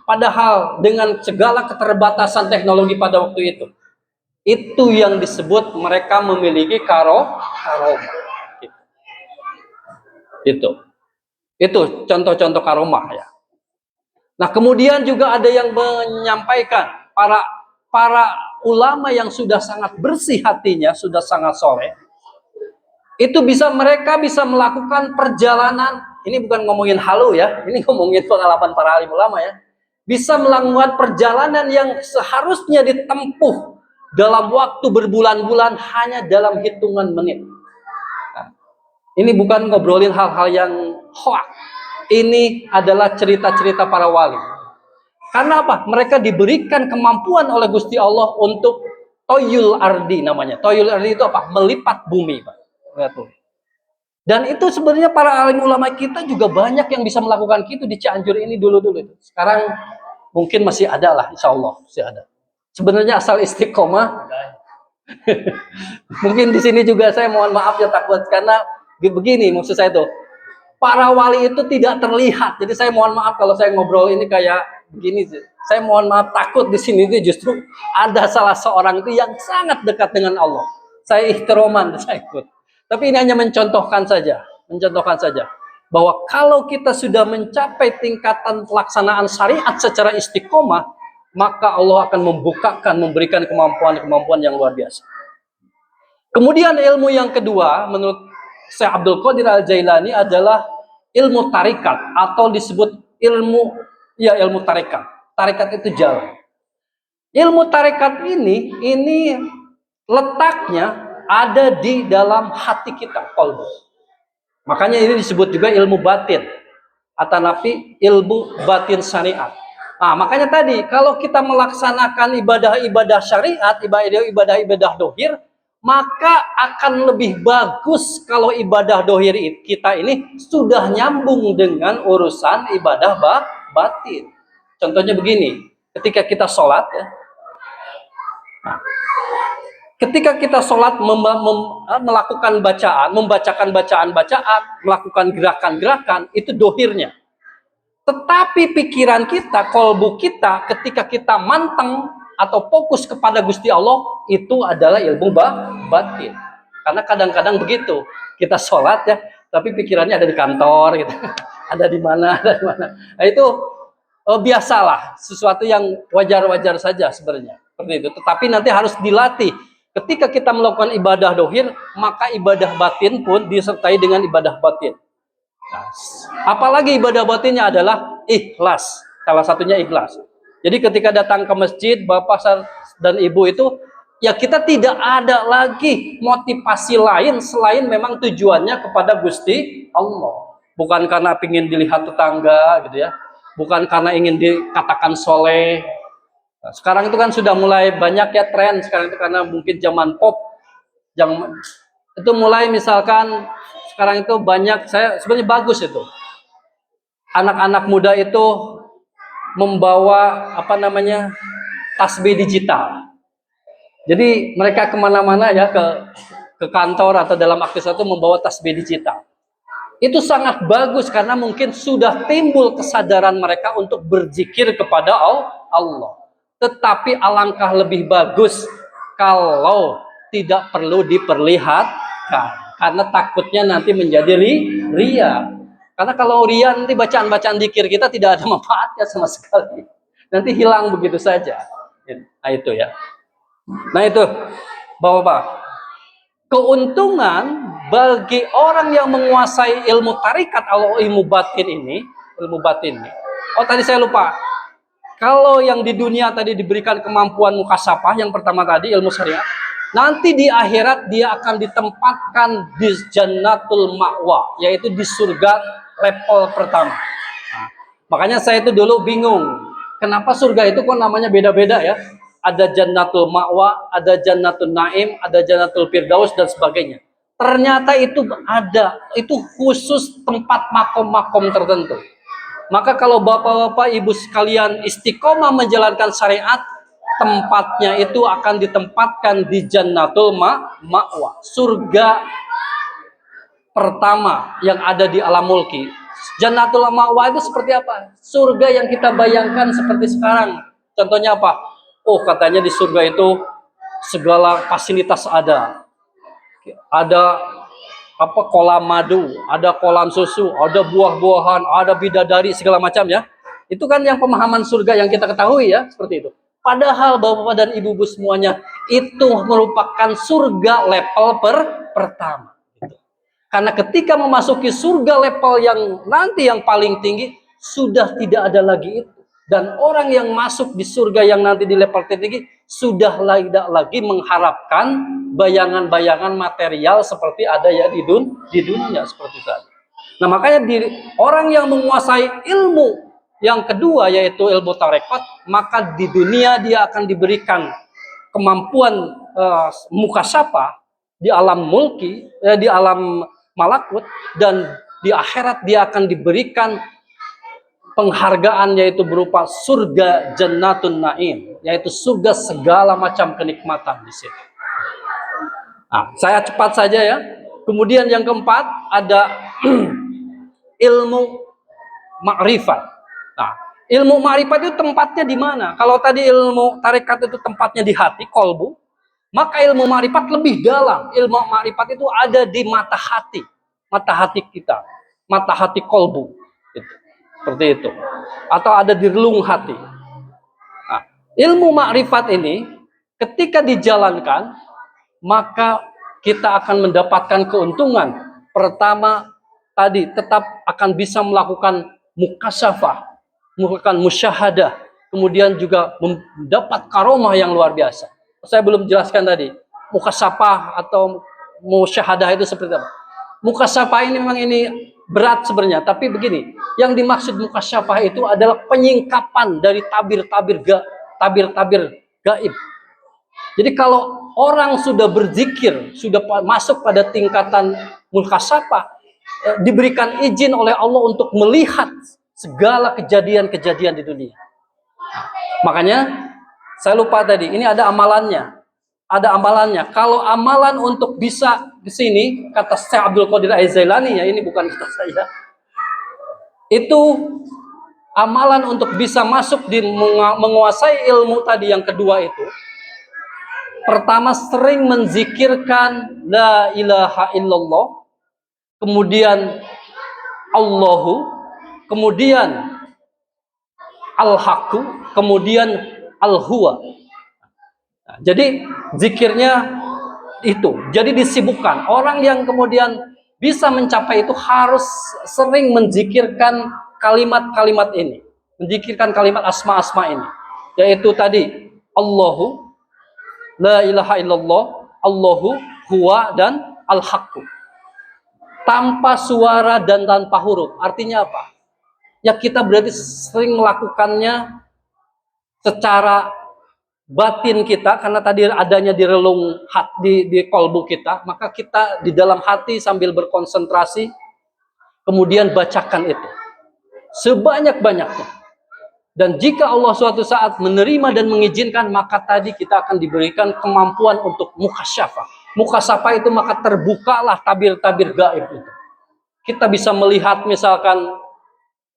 Padahal dengan segala keterbatasan teknologi pada waktu itu. Itu yang disebut mereka memiliki karomah. Itu contoh-contoh karomah ya. Nah, kemudian juga ada yang menyampaikan para ulama yang sudah sangat bersih hatinya, sudah sangat soleh, itu mereka bisa melakukan perjalanan. Ini bukan ngomongin halu ya, ini ngomongin pengalaman para alim ulama ya. Bisa melakukan perjalanan yang seharusnya ditempuh dalam waktu berbulan-bulan hanya dalam hitungan menit. Nah, ini bukan ngobrolin hal-hal yang hoax. Ini adalah cerita-cerita para wali. Karena apa? Mereka diberikan kemampuan oleh Gusti Allah untuk toyul ardi namanya. Toyul ardi itu apa? Melipat bumi, Pak. Dan itu sebenarnya para alim ulama kita juga banyak yang bisa melakukan itu di Cianjur ini dulu-dulu. Sekarang mungkin masih ada lah, insya Allah masih ada. Sebenarnya asal istiqomah. Mungkin di sini juga saya mohon maaf ya takut karena begini maksud saya tuh. Para wali itu tidak terlihat. Jadi saya mohon maaf kalau saya ngobrol ini kayak begini sih. Saya mohon maaf takut di sini itu justru ada salah seorang itu yang sangat dekat dengan Allah. Saya ihtiroman, saya ikut. Tapi ini hanya mencontohkan saja bahwa kalau kita sudah mencapai tingkatan pelaksanaan syariat secara istiqomah, maka Allah akan memberikan kemampuan yang luar biasa. Kemudian ilmu yang kedua menurut Syekh Abdul Qadir Al-Jailani adalah ilmu tarikat atau disebut ilmu tarikat. Tarikat itu jalan. Ilmu tarikat ini letaknya ada di dalam hati kita, qalbu. Makanya ini disebut juga ilmu batin atau nafi ilmu batin syariat. Nah, makanya tadi kalau kita melaksanakan ibadah-ibadah syariat, ibadah-ibadah dohir, maka akan lebih bagus kalau ibadah dohir kita ini sudah nyambung dengan urusan ibadah batin. Contohnya begini, ketika kita sholat ya. Nah, ketika kita sholat melakukan membacakan bacaan, melakukan gerakan-gerakan, itu dohirnya. Tetapi pikiran kita, kolbu kita, ketika kita manteng, atau fokus kepada Gusti Allah, itu adalah ilmu batin. Karena kadang-kadang begitu, kita sholat ya, tapi pikirannya ada di kantor gitu. Ada di mana, ada di mana. Nah, itu biasalah, sesuatu yang wajar-wajar saja sebenarnya. Seperti itu. Tetapi nanti harus dilatih. Ketika kita melakukan ibadah dohir, maka ibadah batin pun disertai dengan ibadah batin. Nah, apalagi ibadah batinnya adalah ikhlas. Salah satunya ikhlas. Jadi ketika datang ke masjid, bapak dan ibu itu, ya kita tidak ada lagi motivasi lain selain memang tujuannya kepada Gusti Allah. Bukan karena ingin dilihat tetangga gitu ya. Bukan karena ingin dikatakan soleh. Nah, sekarang itu kan sudah mulai banyak ya tren sekarang itu, karena mungkin zaman pop. Itu mulai misalkan sekarang itu banyak, saya sebenarnya bagus itu. Anak-anak muda itu membawa tasbih digital. Jadi mereka kemana-mana ya, ke kantor atau dalam aktivitas itu membawa tasbih digital. Itu sangat bagus karena mungkin sudah timbul kesadaran mereka untuk berzikir kepada Allah. Tetapi alangkah lebih bagus kalau tidak perlu diperlihatkan, karena takutnya nanti menjadi ria. Karena kalau ria, nanti bacaan-bacaan dzikir kita tidak ada manfaatnya sama sekali. Nanti hilang begitu saja. Nah itu ya. Nah itu, Bapak-bapak. Keuntungan bagi orang yang menguasai ilmu tarikat atau ilmu batin ini. Oh tadi saya lupa. Kalau yang di dunia tadi diberikan kemampuan mukasyafah, yang pertama tadi ilmu syariat. Nanti di akhirat dia akan ditempatkan di Jannatul Ma'wa, yaitu di surga level pertama. Nah, makanya saya itu dulu bingung, kenapa surga itu kok namanya beda-beda ya? Ada Jannatul Ma'wa, ada Jannatul Naim, ada Jannatul Firdaus dan sebagainya. Ternyata itu ada, itu khusus tempat makom-makom tertentu. Maka kalau bapak-bapak ibu sekalian istiqomah menjalankan syariat, tempatnya itu akan ditempatkan di Jannatul Ma'wa, surga pertama yang ada di alam mulki. Jannatul Ma'wa itu seperti apa? Surga yang kita bayangkan seperti sekarang. Contohnya apa? Oh, katanya di surga itu segala fasilitas ada. Ada kolam madu, ada kolam susu, ada buah-buahan, ada bidadari, segala macam ya. Itu kan yang pemahaman surga yang kita ketahui ya, seperti itu. Padahal bapak-bapak dan ibu-ibu semuanya, itu merupakan surga level pertama. Karena ketika memasuki surga level yang nanti yang paling tinggi, sudah tidak ada lagi itu. Dan orang yang masuk di surga yang nanti di level tertinggi, sudah tidak lagi mengharapkan bayangan-bayangan material seperti ada ya di dunia seperti tadi. Nah makanya orang yang menguasai ilmu yang kedua yaitu ilmu tarekat, maka di dunia dia akan diberikan kemampuan mukasyafah di alam mulki, di alam malakut, dan di akhirat dia akan diberikan penghargaan yaitu berupa surga Jannatun Naim, yaitu surga segala macam kenikmatan di situ. Nah, saya cepat saja ya. Kemudian yang keempat ada ilmu ma'rifat. Nah, ilmu ma'rifat itu tempatnya di mana? Kalau tadi ilmu tarekat itu tempatnya di hati, kolbu, maka ilmu ma'rifat lebih dalam. Ilmu ma'rifat itu ada di mata hati kita, mata hati kolbu. Seperti itu. Atau ada di relung hati. Nah, ilmu makrifat ini ketika dijalankan, maka kita akan mendapatkan keuntungan. Pertama, tadi tetap akan bisa melakukan mukasyafah, melakukan musyahadah, kemudian juga mendapat karomah yang luar biasa. Saya belum jelaskan tadi, mukasyafah atau musyahadah itu seperti apa. Mukasyafah ini memang ini berat sebenarnya, tapi begini, yang dimaksud mukasyafah itu adalah penyingkapan dari tabir-tabir gaib. Jadi kalau orang sudah berzikir, sudah masuk pada tingkatan mukasyafah, diberikan izin oleh Allah untuk melihat segala kejadian-kejadian di dunia. Makanya saya lupa tadi, ini ada amalannya. Kalau amalan untuk bisa di sini, kata Syekh Abdul Qadir Az-Zailani ya, ini bukan kata saya. Itu amalan untuk bisa masuk di menguasai ilmu tadi yang kedua itu, pertama sering menzikirkan la ilaha illallah, kemudian Allahu, kemudian al-haqqu, kemudian al-huwa. Nah, jadi zikirnya itu, jadi disibukkan. Orang yang kemudian bisa mencapai itu harus sering menzikirkan kalimat-kalimat ini, menzikirkan kalimat asma-asma ini, yaitu tadi Allahu, la ilaha illallah, Allahu, huwa, dan al-haqqu. Tanpa suara dan tanpa huruf. Artinya apa? Ya kita berarti sering melakukannya secara batin kita, karena tadi adanya di relung hati, di kolbu kita, maka kita di dalam hati sambil berkonsentrasi, kemudian bacakan itu sebanyak-banyaknya. Dan jika Allah suatu saat menerima dan mengizinkan, maka tadi kita akan diberikan kemampuan untuk mukasyafah. Mukasyafah itu maka terbukalah tabir-tabir gaib itu. Kita bisa melihat misalkan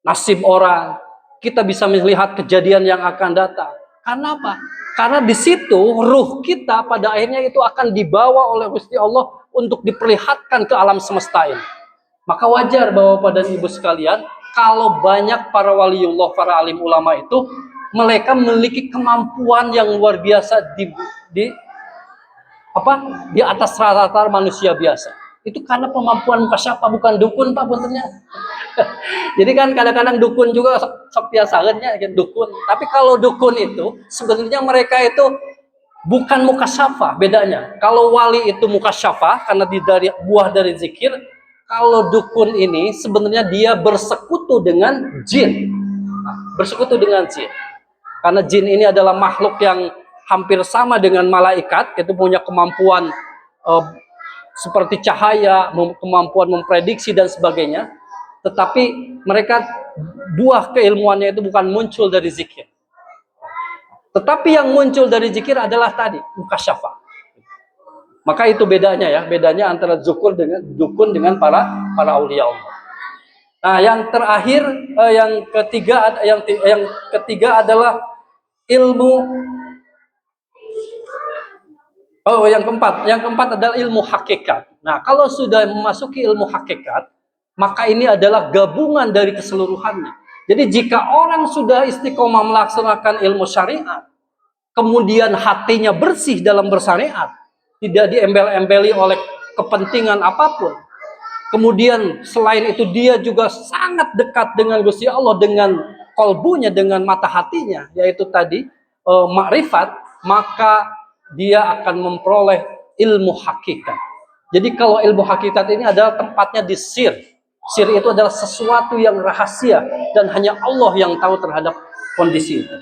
nasib orang, kita bisa melihat kejadian yang akan datang. Karena apa? Karena di situ ruh kita pada akhirnya itu akan dibawa oleh Gusti Allah untuk diperlihatkan ke alam semesta ini. Maka wajar Bapak dan Ibu sekalian, kalau banyak para waliullah, para alim ulama itu, mereka memiliki kemampuan yang luar biasa di atas rata-rata manusia biasa. Itu karena kemampuan mukasyafah, bukan dukun Pak puntennya. Jadi kan kadang-kadang dukun juga sok biasanya dukun. Tapi kalau dukun itu sebenarnya mereka itu bukan mukasyafah, bedanya. Kalau wali itu mukasyafah karena dari buah dari zikir. Kalau dukun ini sebenarnya dia bersekutu dengan jin. Bersekutu dengan jin. Karena jin ini adalah makhluk yang hampir sama dengan malaikat, itu punya kemampuan seperti cahaya, kemampuan memprediksi dan sebagainya. Tetapi mereka buah keilmuannya itu bukan muncul dari zikir. Tetapi yang muncul dari zikir adalah tadi mukasyafah. Maka itu bedanya ya, bedanya antara dukun dengan para aulia Allah. Nah, yang terakhir yang ketiga adalah ilmu. Yang keempat adalah ilmu hakikat. Nah, kalau sudah memasuki ilmu hakikat, maka ini adalah gabungan dari keseluruhannya. Jadi jika orang sudah istiqomah melaksanakan ilmu syariat, kemudian hatinya bersih dalam bersyariat, tidak diembel-embeli oleh kepentingan apapun, kemudian selain itu dia juga sangat dekat dengan Gusti Allah, dengan kolbunya, dengan mata hatinya, yaitu tadi makrifat, maka dia akan memperoleh ilmu hakikat. Jadi kalau ilmu hakikat ini adalah tempatnya di sir. Sir itu adalah sesuatu yang rahasia dan hanya Allah yang tahu terhadap kondisi itu.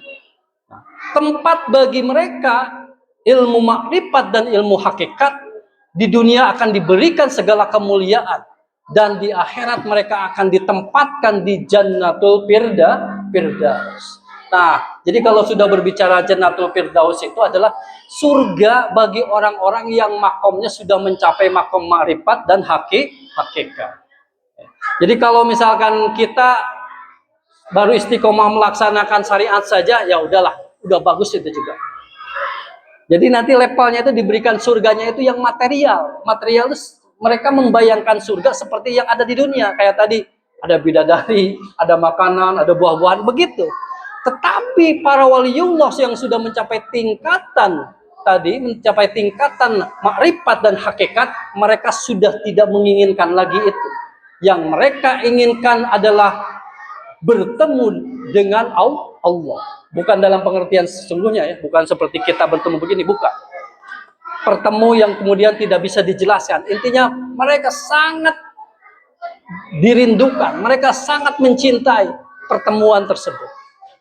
Nah, tempat bagi mereka ilmu makrifat dan ilmu hakikat di dunia akan diberikan segala kemuliaan, dan di akhirat mereka akan ditempatkan di Jannatul Firdaus. Nah, jadi kalau sudah berbicara Jannatul Firdaus itu adalah surga bagi orang-orang yang makomnya sudah mencapai makom makrifat dan hakikat. Jadi kalau misalkan kita baru istiqomah melaksanakan syariat saja, ya udahlah, udah bagus itu juga. Jadi nanti levelnya itu diberikan surganya itu yang material. Material itu mereka membayangkan surga seperti yang ada di dunia. Kayak tadi, ada bidadari, ada makanan, ada buah-buahan, begitu. Tetapi para waliullah yang sudah mencapai tingkatan tadi, mencapai tingkatan makrifat dan hakikat, mereka sudah tidak menginginkan lagi itu. Yang mereka inginkan adalah bertemu dengan Allah. Bukan dalam pengertian sesungguhnya ya, bukan seperti kita bertemu begini, bukan. Pertemu yang kemudian tidak bisa dijelaskan. Intinya mereka sangat dirindukan, mereka sangat mencintai pertemuan tersebut.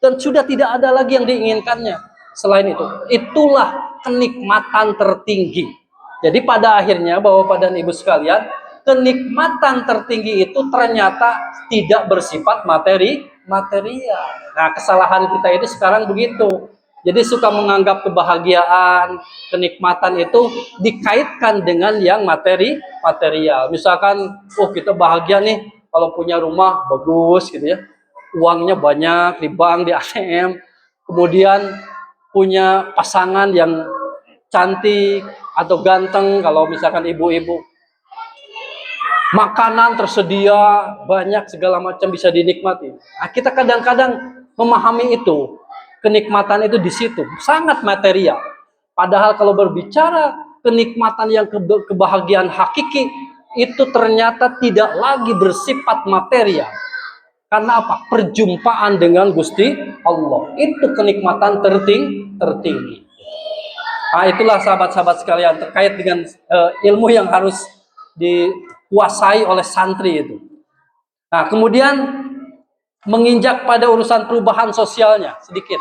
Dan sudah tidak ada lagi yang diinginkannya selain itu. Itulah kenikmatan tertinggi. Jadi pada akhirnya Bapak dan Ibu sekalian, kenikmatan tertinggi itu ternyata tidak bersifat material. Nah, kesalahan kita itu sekarang begitu. Jadi suka menganggap kebahagiaan, kenikmatan itu dikaitkan dengan yang material. Misalkan, kita bahagia nih kalau punya rumah bagus gitu ya. uangnya banyak di bank, di ATM, kemudian punya pasangan yang cantik atau ganteng kalau misalkan ibu-ibu, makanan tersedia banyak, segala macam bisa dinikmati. Nah, kita kadang-kadang memahami itu, kenikmatan itu di situ sangat material. Padahal kalau berbicara kenikmatan yang kebahagiaan hakiki itu ternyata tidak lagi bersifat material. Karena apa? Perjumpaan dengan Gusti Allah itu kenikmatan tertinggi. Nah, itulah sahabat-sahabat sekalian terkait dengan ilmu yang harus dikuasai oleh santri itu. Nah, kemudian menginjak pada urusan perubahan sosialnya sedikit.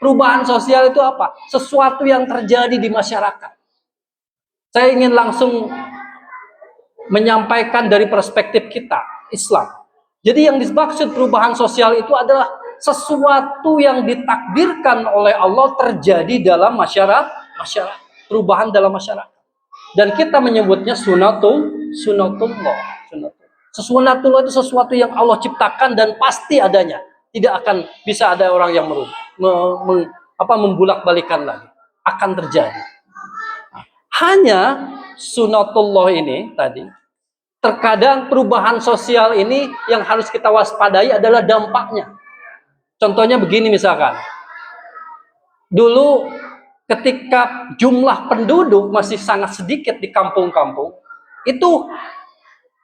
Perubahan sosial itu apa? Sesuatu yang terjadi di masyarakat. Saya ingin langsung menyampaikan dari perspektif kita, Islam. Jadi yang dimaksud perubahan sosial itu adalah sesuatu yang ditakdirkan oleh Allah terjadi dalam masyarakat, perubahan dalam masyarakat. Dan kita menyebutnya sunatullah. Sunatullah itu sesuatu yang Allah ciptakan dan pasti adanya. Tidak akan bisa ada orang yang membulak-balikan lagi. Akan terjadi. Hanya sunatullah ini tadi, terkadang perubahan sosial ini yang harus kita waspadai adalah dampaknya. Contohnya begini misalkan. Dulu ketika jumlah penduduk masih sangat sedikit di kampung-kampung, itu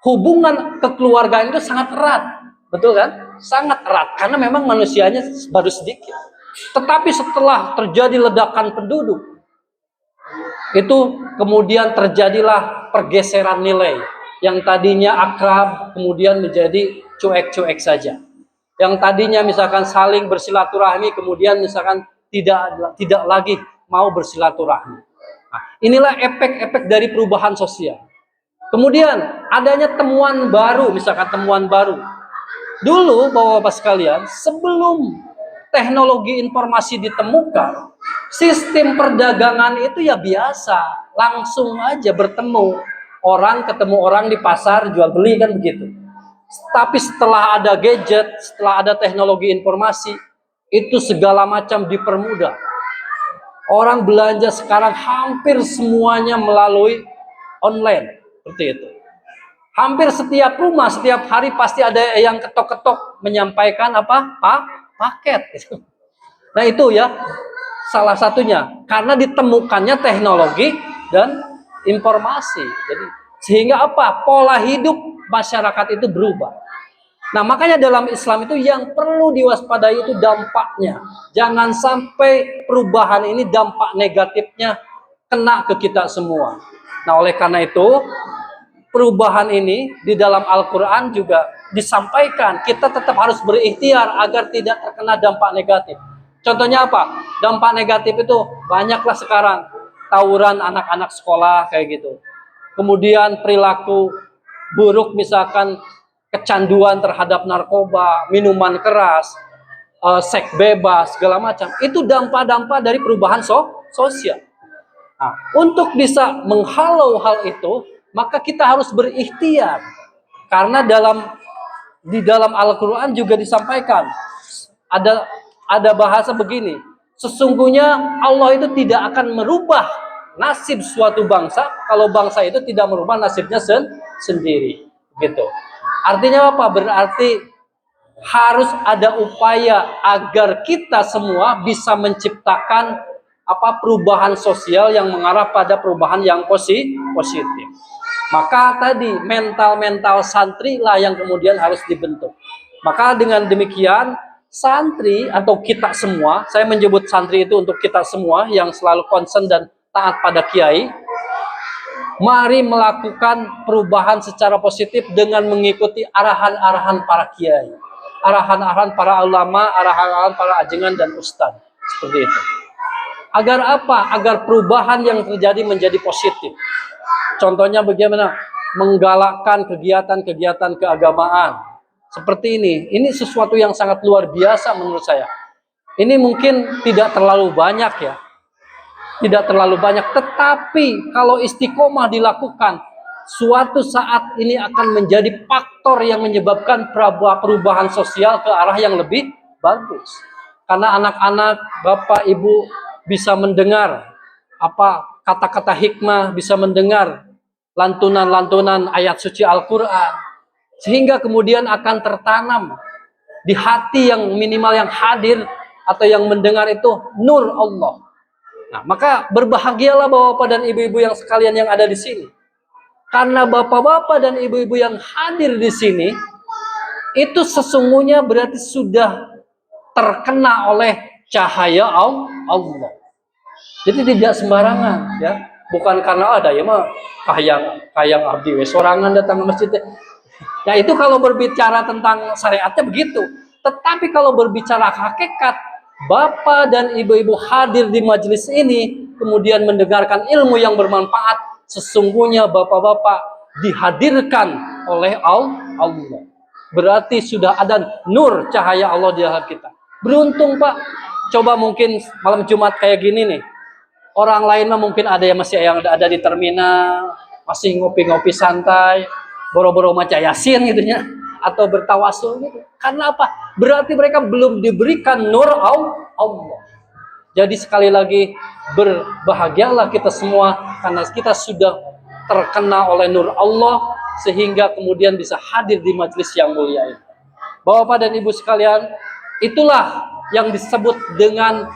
hubungan kekeluargaan itu sangat erat. Betul kan? Sangat erat. Karena memang manusianya baru sedikit. Tetapi setelah terjadi ledakan penduduk, itu kemudian terjadilah pergeseran nilai. Yang tadinya akrab kemudian menjadi cuek-cuek saja. Yang tadinya misalkan saling bersilaturahmi kemudian misalkan tidak lagi mau bersilaturahmi. Nah, inilah efek-efek dari perubahan sosial. Kemudian adanya temuan baru, misalkan temuan baru. Dulu Bapak-bapak sekalian, sebelum teknologi informasi ditemukan, sistem perdagangan itu ya biasa, langsung aja bertemu. Orang ketemu orang di pasar jual beli kan begitu. Tapi setelah ada gadget, setelah ada teknologi informasi, itu segala macam dipermudah. Orang belanja sekarang hampir semuanya melalui online, seperti itu. Hampir setiap rumah, setiap hari pasti ada yang ketok-ketok menyampaikan apa? Paket. Nah itu ya salah satunya karena ditemukannya teknologi dan informasi. Jadi sehingga apa? Pola hidup masyarakat itu berubah. Nah, makanya dalam Islam itu yang perlu diwaspadai itu dampaknya. Jangan sampai perubahan ini dampak negatifnya kena ke kita semua. Nah, oleh karena itu perubahan ini di dalam Al-Qur'an juga disampaikan kita tetap harus berikhtiar agar tidak terkena dampak negatif. Contohnya apa? Dampak negatif itu banyaklah sekarang. Tawuran anak-anak sekolah kayak gitu. Kemudian perilaku buruk misalkan kecanduan terhadap narkoba, minuman keras, seks bebas, segala macam. Itu dampak-dampak dari perubahan sosial. Nah, untuk bisa menghalau hal itu, maka kita harus berikhtiar. Karena di dalam Al-Qur'an juga disampaikan ada bahasa begini, sesungguhnya Allah itu tidak akan merubah nasib suatu bangsa kalau bangsa itu tidak merubah nasibnya sendiri. Gitu. Artinya apa? Berarti harus ada upaya agar kita semua bisa menciptakan perubahan sosial yang mengarah pada perubahan yang positif. Maka tadi mental santri lah yang kemudian harus dibentuk. Maka dengan demikian santri atau kita semua, saya menyebut santri itu untuk kita semua yang selalu concern dan taat pada kiai, mari melakukan perubahan secara positif dengan mengikuti arahan-arahan para kiai, arahan-arahan para ulama, arahan-arahan para ajengan dan ustadz, seperti itu. Agar apa? Agar perubahan yang terjadi menjadi positif. Contohnya bagaimana? Menggalakkan kegiatan-kegiatan keagamaan. Seperti ini. Ini sesuatu yang sangat luar biasa menurut saya. Ini mungkin tidak terlalu banyak ya. Tidak terlalu banyak. Tetapi kalau istiqomah dilakukan suatu saat ini akan menjadi faktor yang menyebabkan perubahan sosial ke arah yang lebih bagus. Karena anak-anak, bapak, ibu bisa mendengar apa kata-kata hikmah, bisa mendengar lantunan-lantunan ayat suci Al-Quran, sehingga kemudian akan tertanam di hati yang minimal yang hadir atau yang mendengar itu nur Allah. Nah, maka berbahagialah bapak-bapak dan ibu-ibu yang sekalian yang ada di sini. Karena bapak-bapak dan ibu-ibu yang hadir di sini itu sesungguhnya berarti sudah terkena oleh cahaya Allah. Jadi tidak sembarangan, ya. Bukan karena ada ya mah kayang abdi we sorangan datang ke masjid. Ya itu kalau berbicara tentang syariatnya begitu. Tetapi kalau berbicara hakikat, bapak dan ibu-ibu hadir di majelis ini kemudian mendengarkan ilmu yang bermanfaat, sesungguhnya bapak-bapak dihadirkan oleh Allah. Berarti sudah ada nur cahaya Allah di dalam kita. Beruntung Pak. Coba mungkin malam Jumat kayak gini nih. Orang lain mah mungkin ada yang masih ada di terminal, masih ngopi-ngopi santai, boro-boro maca yasin gitu ya, atau bertawasul gitu. Karena apa? Berarti mereka belum diberikan nur Allah. Jadi sekali lagi berbahagialah kita semua karena kita sudah terkena oleh nur Allah sehingga kemudian bisa hadir di majelis yang mulia ini. Bapak dan Ibu sekalian, itulah yang disebut dengan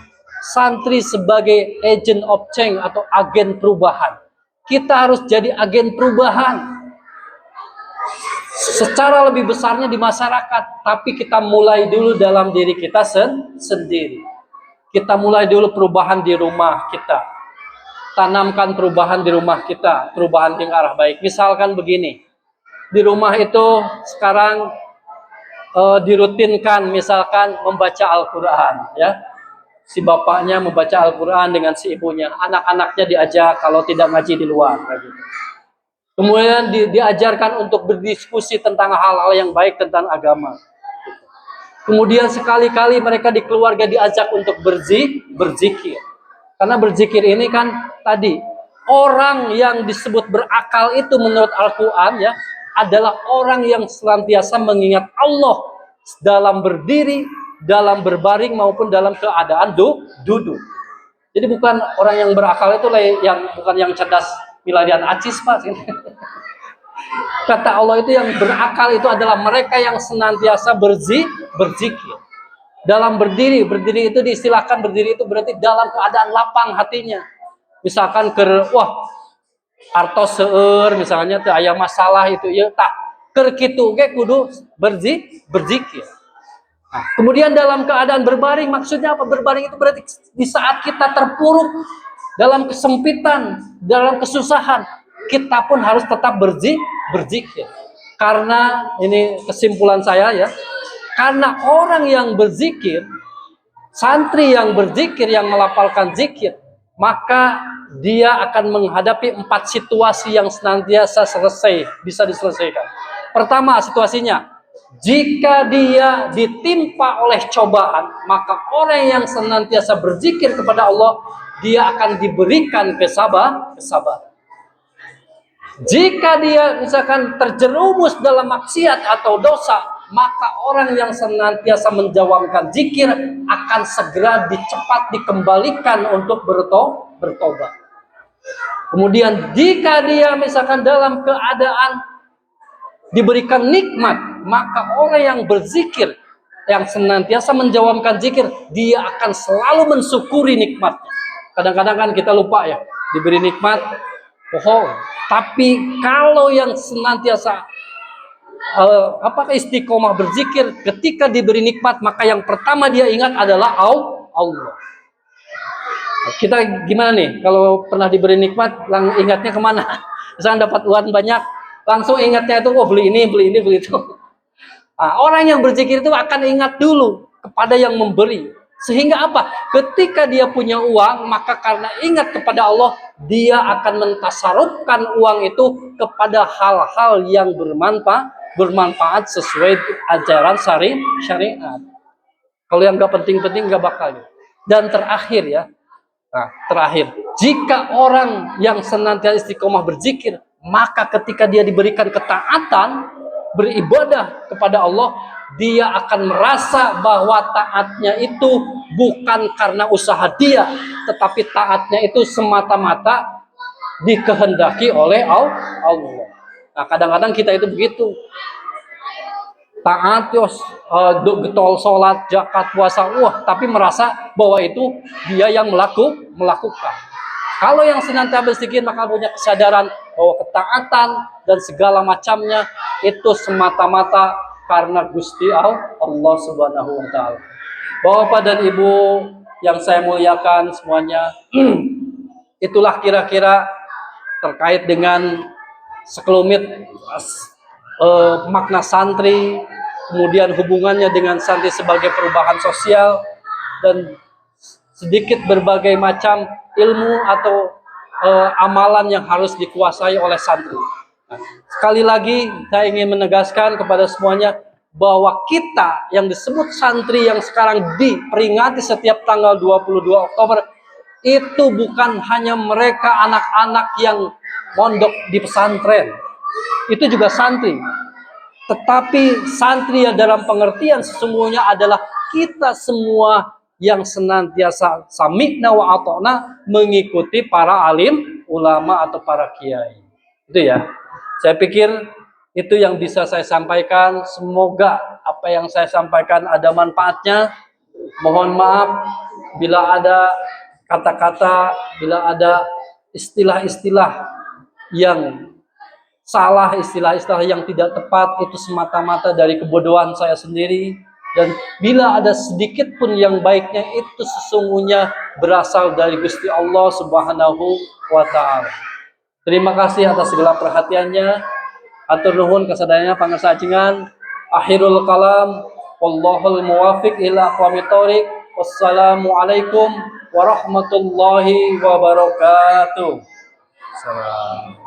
santri sebagai agent of change atau agen perubahan. Kita harus jadi agen perubahan secara lebih besarnya di masyarakat, tapi kita mulai dulu dalam diri kita sendiri. Kita mulai dulu perubahan di rumah kita. Tanamkan perubahan di rumah kita, perubahan yang arah baik. Misalkan begini, di rumah itu sekarang dirutinkan misalkan membaca Al-Quran, ya. Si bapaknya membaca Al-Quran dengan si ibunya, anak-anaknya diajak kalau tidak ngaji di luar, gitu. Kemudian diajarkan untuk berdiskusi tentang hal-hal yang baik tentang agama. Kemudian sekali-kali mereka di keluarga diajak untuk berzikir. Karena berzikir ini kan tadi, orang yang disebut berakal itu menurut Al-Quran ya, adalah orang yang senantiasa mengingat Allah dalam berdiri, dalam berbaring maupun dalam keadaan duduk. Jadi bukan orang yang berakal itu bukan yang cerdas miladian acis Pak. Kata Allah itu yang berakal itu adalah mereka yang senantiasa berzikir. Dalam berdiri itu diistilahkan berdiri itu berarti dalam keadaan lapang hatinya. Misalkan artos seueur misalnya teu aya masalah itu ya tah keur kitu ge kudu berzikir. Nah, kemudian dalam keadaan berbaring, maksudnya apa? Berbaring itu berarti di saat kita terpuruk dalam kesempitan, dalam kesusahan, kita pun harus tetap berzikir. Karena ini kesimpulan saya ya, karena orang yang berzikir, santri yang berzikir, yang melafalkan zikir, maka dia akan menghadapi 4 situasi yang senantiasa bisa diselesaikan. Pertama situasinya, jika dia ditimpa oleh cobaan, maka orang yang senantiasa berzikir kepada Allah, dia akan diberikan kesabaran. Jika dia misalkan terjerumus dalam maksiat atau dosa, maka orang yang senantiasa menjawabkan zikir akan segera dikembalikan untuk bertobat. Kemudian jika dia misalkan dalam keadaan diberikan nikmat, maka orang yang berzikir, yang senantiasa menjawabkan zikir, dia akan selalu mensyukuri nikmatnya. Kadang-kadang kan kita lupa ya, diberi nikmat, tapi kalau yang senantiasa istiqomah berzikir, ketika diberi nikmat, maka yang pertama dia ingat adalah Allah. Kita gimana nih, kalau pernah diberi nikmat, ingatnya kemana? Misalnya dapat uang banyak, langsung ingatnya itu beli ini, beli itu. Nah, orang yang berzikir itu akan ingat dulu kepada yang memberi. Sehingga apa? Ketika dia punya uang, maka karena ingat kepada Allah, dia akan mentasarufkan uang itu kepada hal-hal yang bermanfaat sesuai ajaran syariat. Kalau yang gak penting-penting gak bakal. Dan terakhir, jika orang yang senantiasa istiqomah berzikir, maka ketika dia diberikan ketaatan, beribadah kepada Allah, dia akan merasa bahwa taatnya itu bukan karena usaha dia, tetapi taatnya itu semata-mata dikehendaki oleh Allah. Nah, kadang-kadang kita itu begitu. Taat, getol, sholat, zakat, puasa, tapi merasa bahwa itu dia yang melakukan. Kalau yang senantiasa bersikir, maka punya kesadaran bahwa ketaatan dan segala macamnya itu semata-mata karena Gusti Allah Subhanahu wa Ta'ala. Bapak dan Ibu yang saya muliakan semuanya, itulah kira-kira terkait dengan sekelumit makna santri, kemudian hubungannya dengan santri sebagai perubahan sosial, dan sedikit berbagai macam ilmu atau amalan yang harus dikuasai oleh santri. Nah, sekali lagi saya ingin menegaskan kepada semuanya bahwa kita yang disebut santri yang sekarang diperingati setiap tanggal 22 Oktober itu bukan hanya mereka anak-anak yang mondok di pesantren, itu juga santri. Tetapi santri yang dalam pengertian sesungguhnya adalah kita semua yang senantiasa sami'na wa ata'na, mengikuti para alim, ulama atau para kiai. Itu ya. Saya pikir itu yang bisa saya sampaikan. Semoga apa yang saya sampaikan ada manfaatnya. Mohon maaf bila ada kata-kata, bila ada istilah-istilah yang salah, istilah-istilah yang tidak tepat, itu semata-mata dari kebodohan saya sendiri. Dan bila ada sedikit pun yang baiknya, itu sesungguhnya berasal dari Gusti Allah Subhanahu wa Ta'ala. Terima kasih atas segala perhatiannya. Atur nuhun kasadayana pangasajengan. Akhirul kalam, wallahul muwafiq ila aqwamit thoriq. Wassalamualaikum warahmatullahi wabarakatuh. Salam.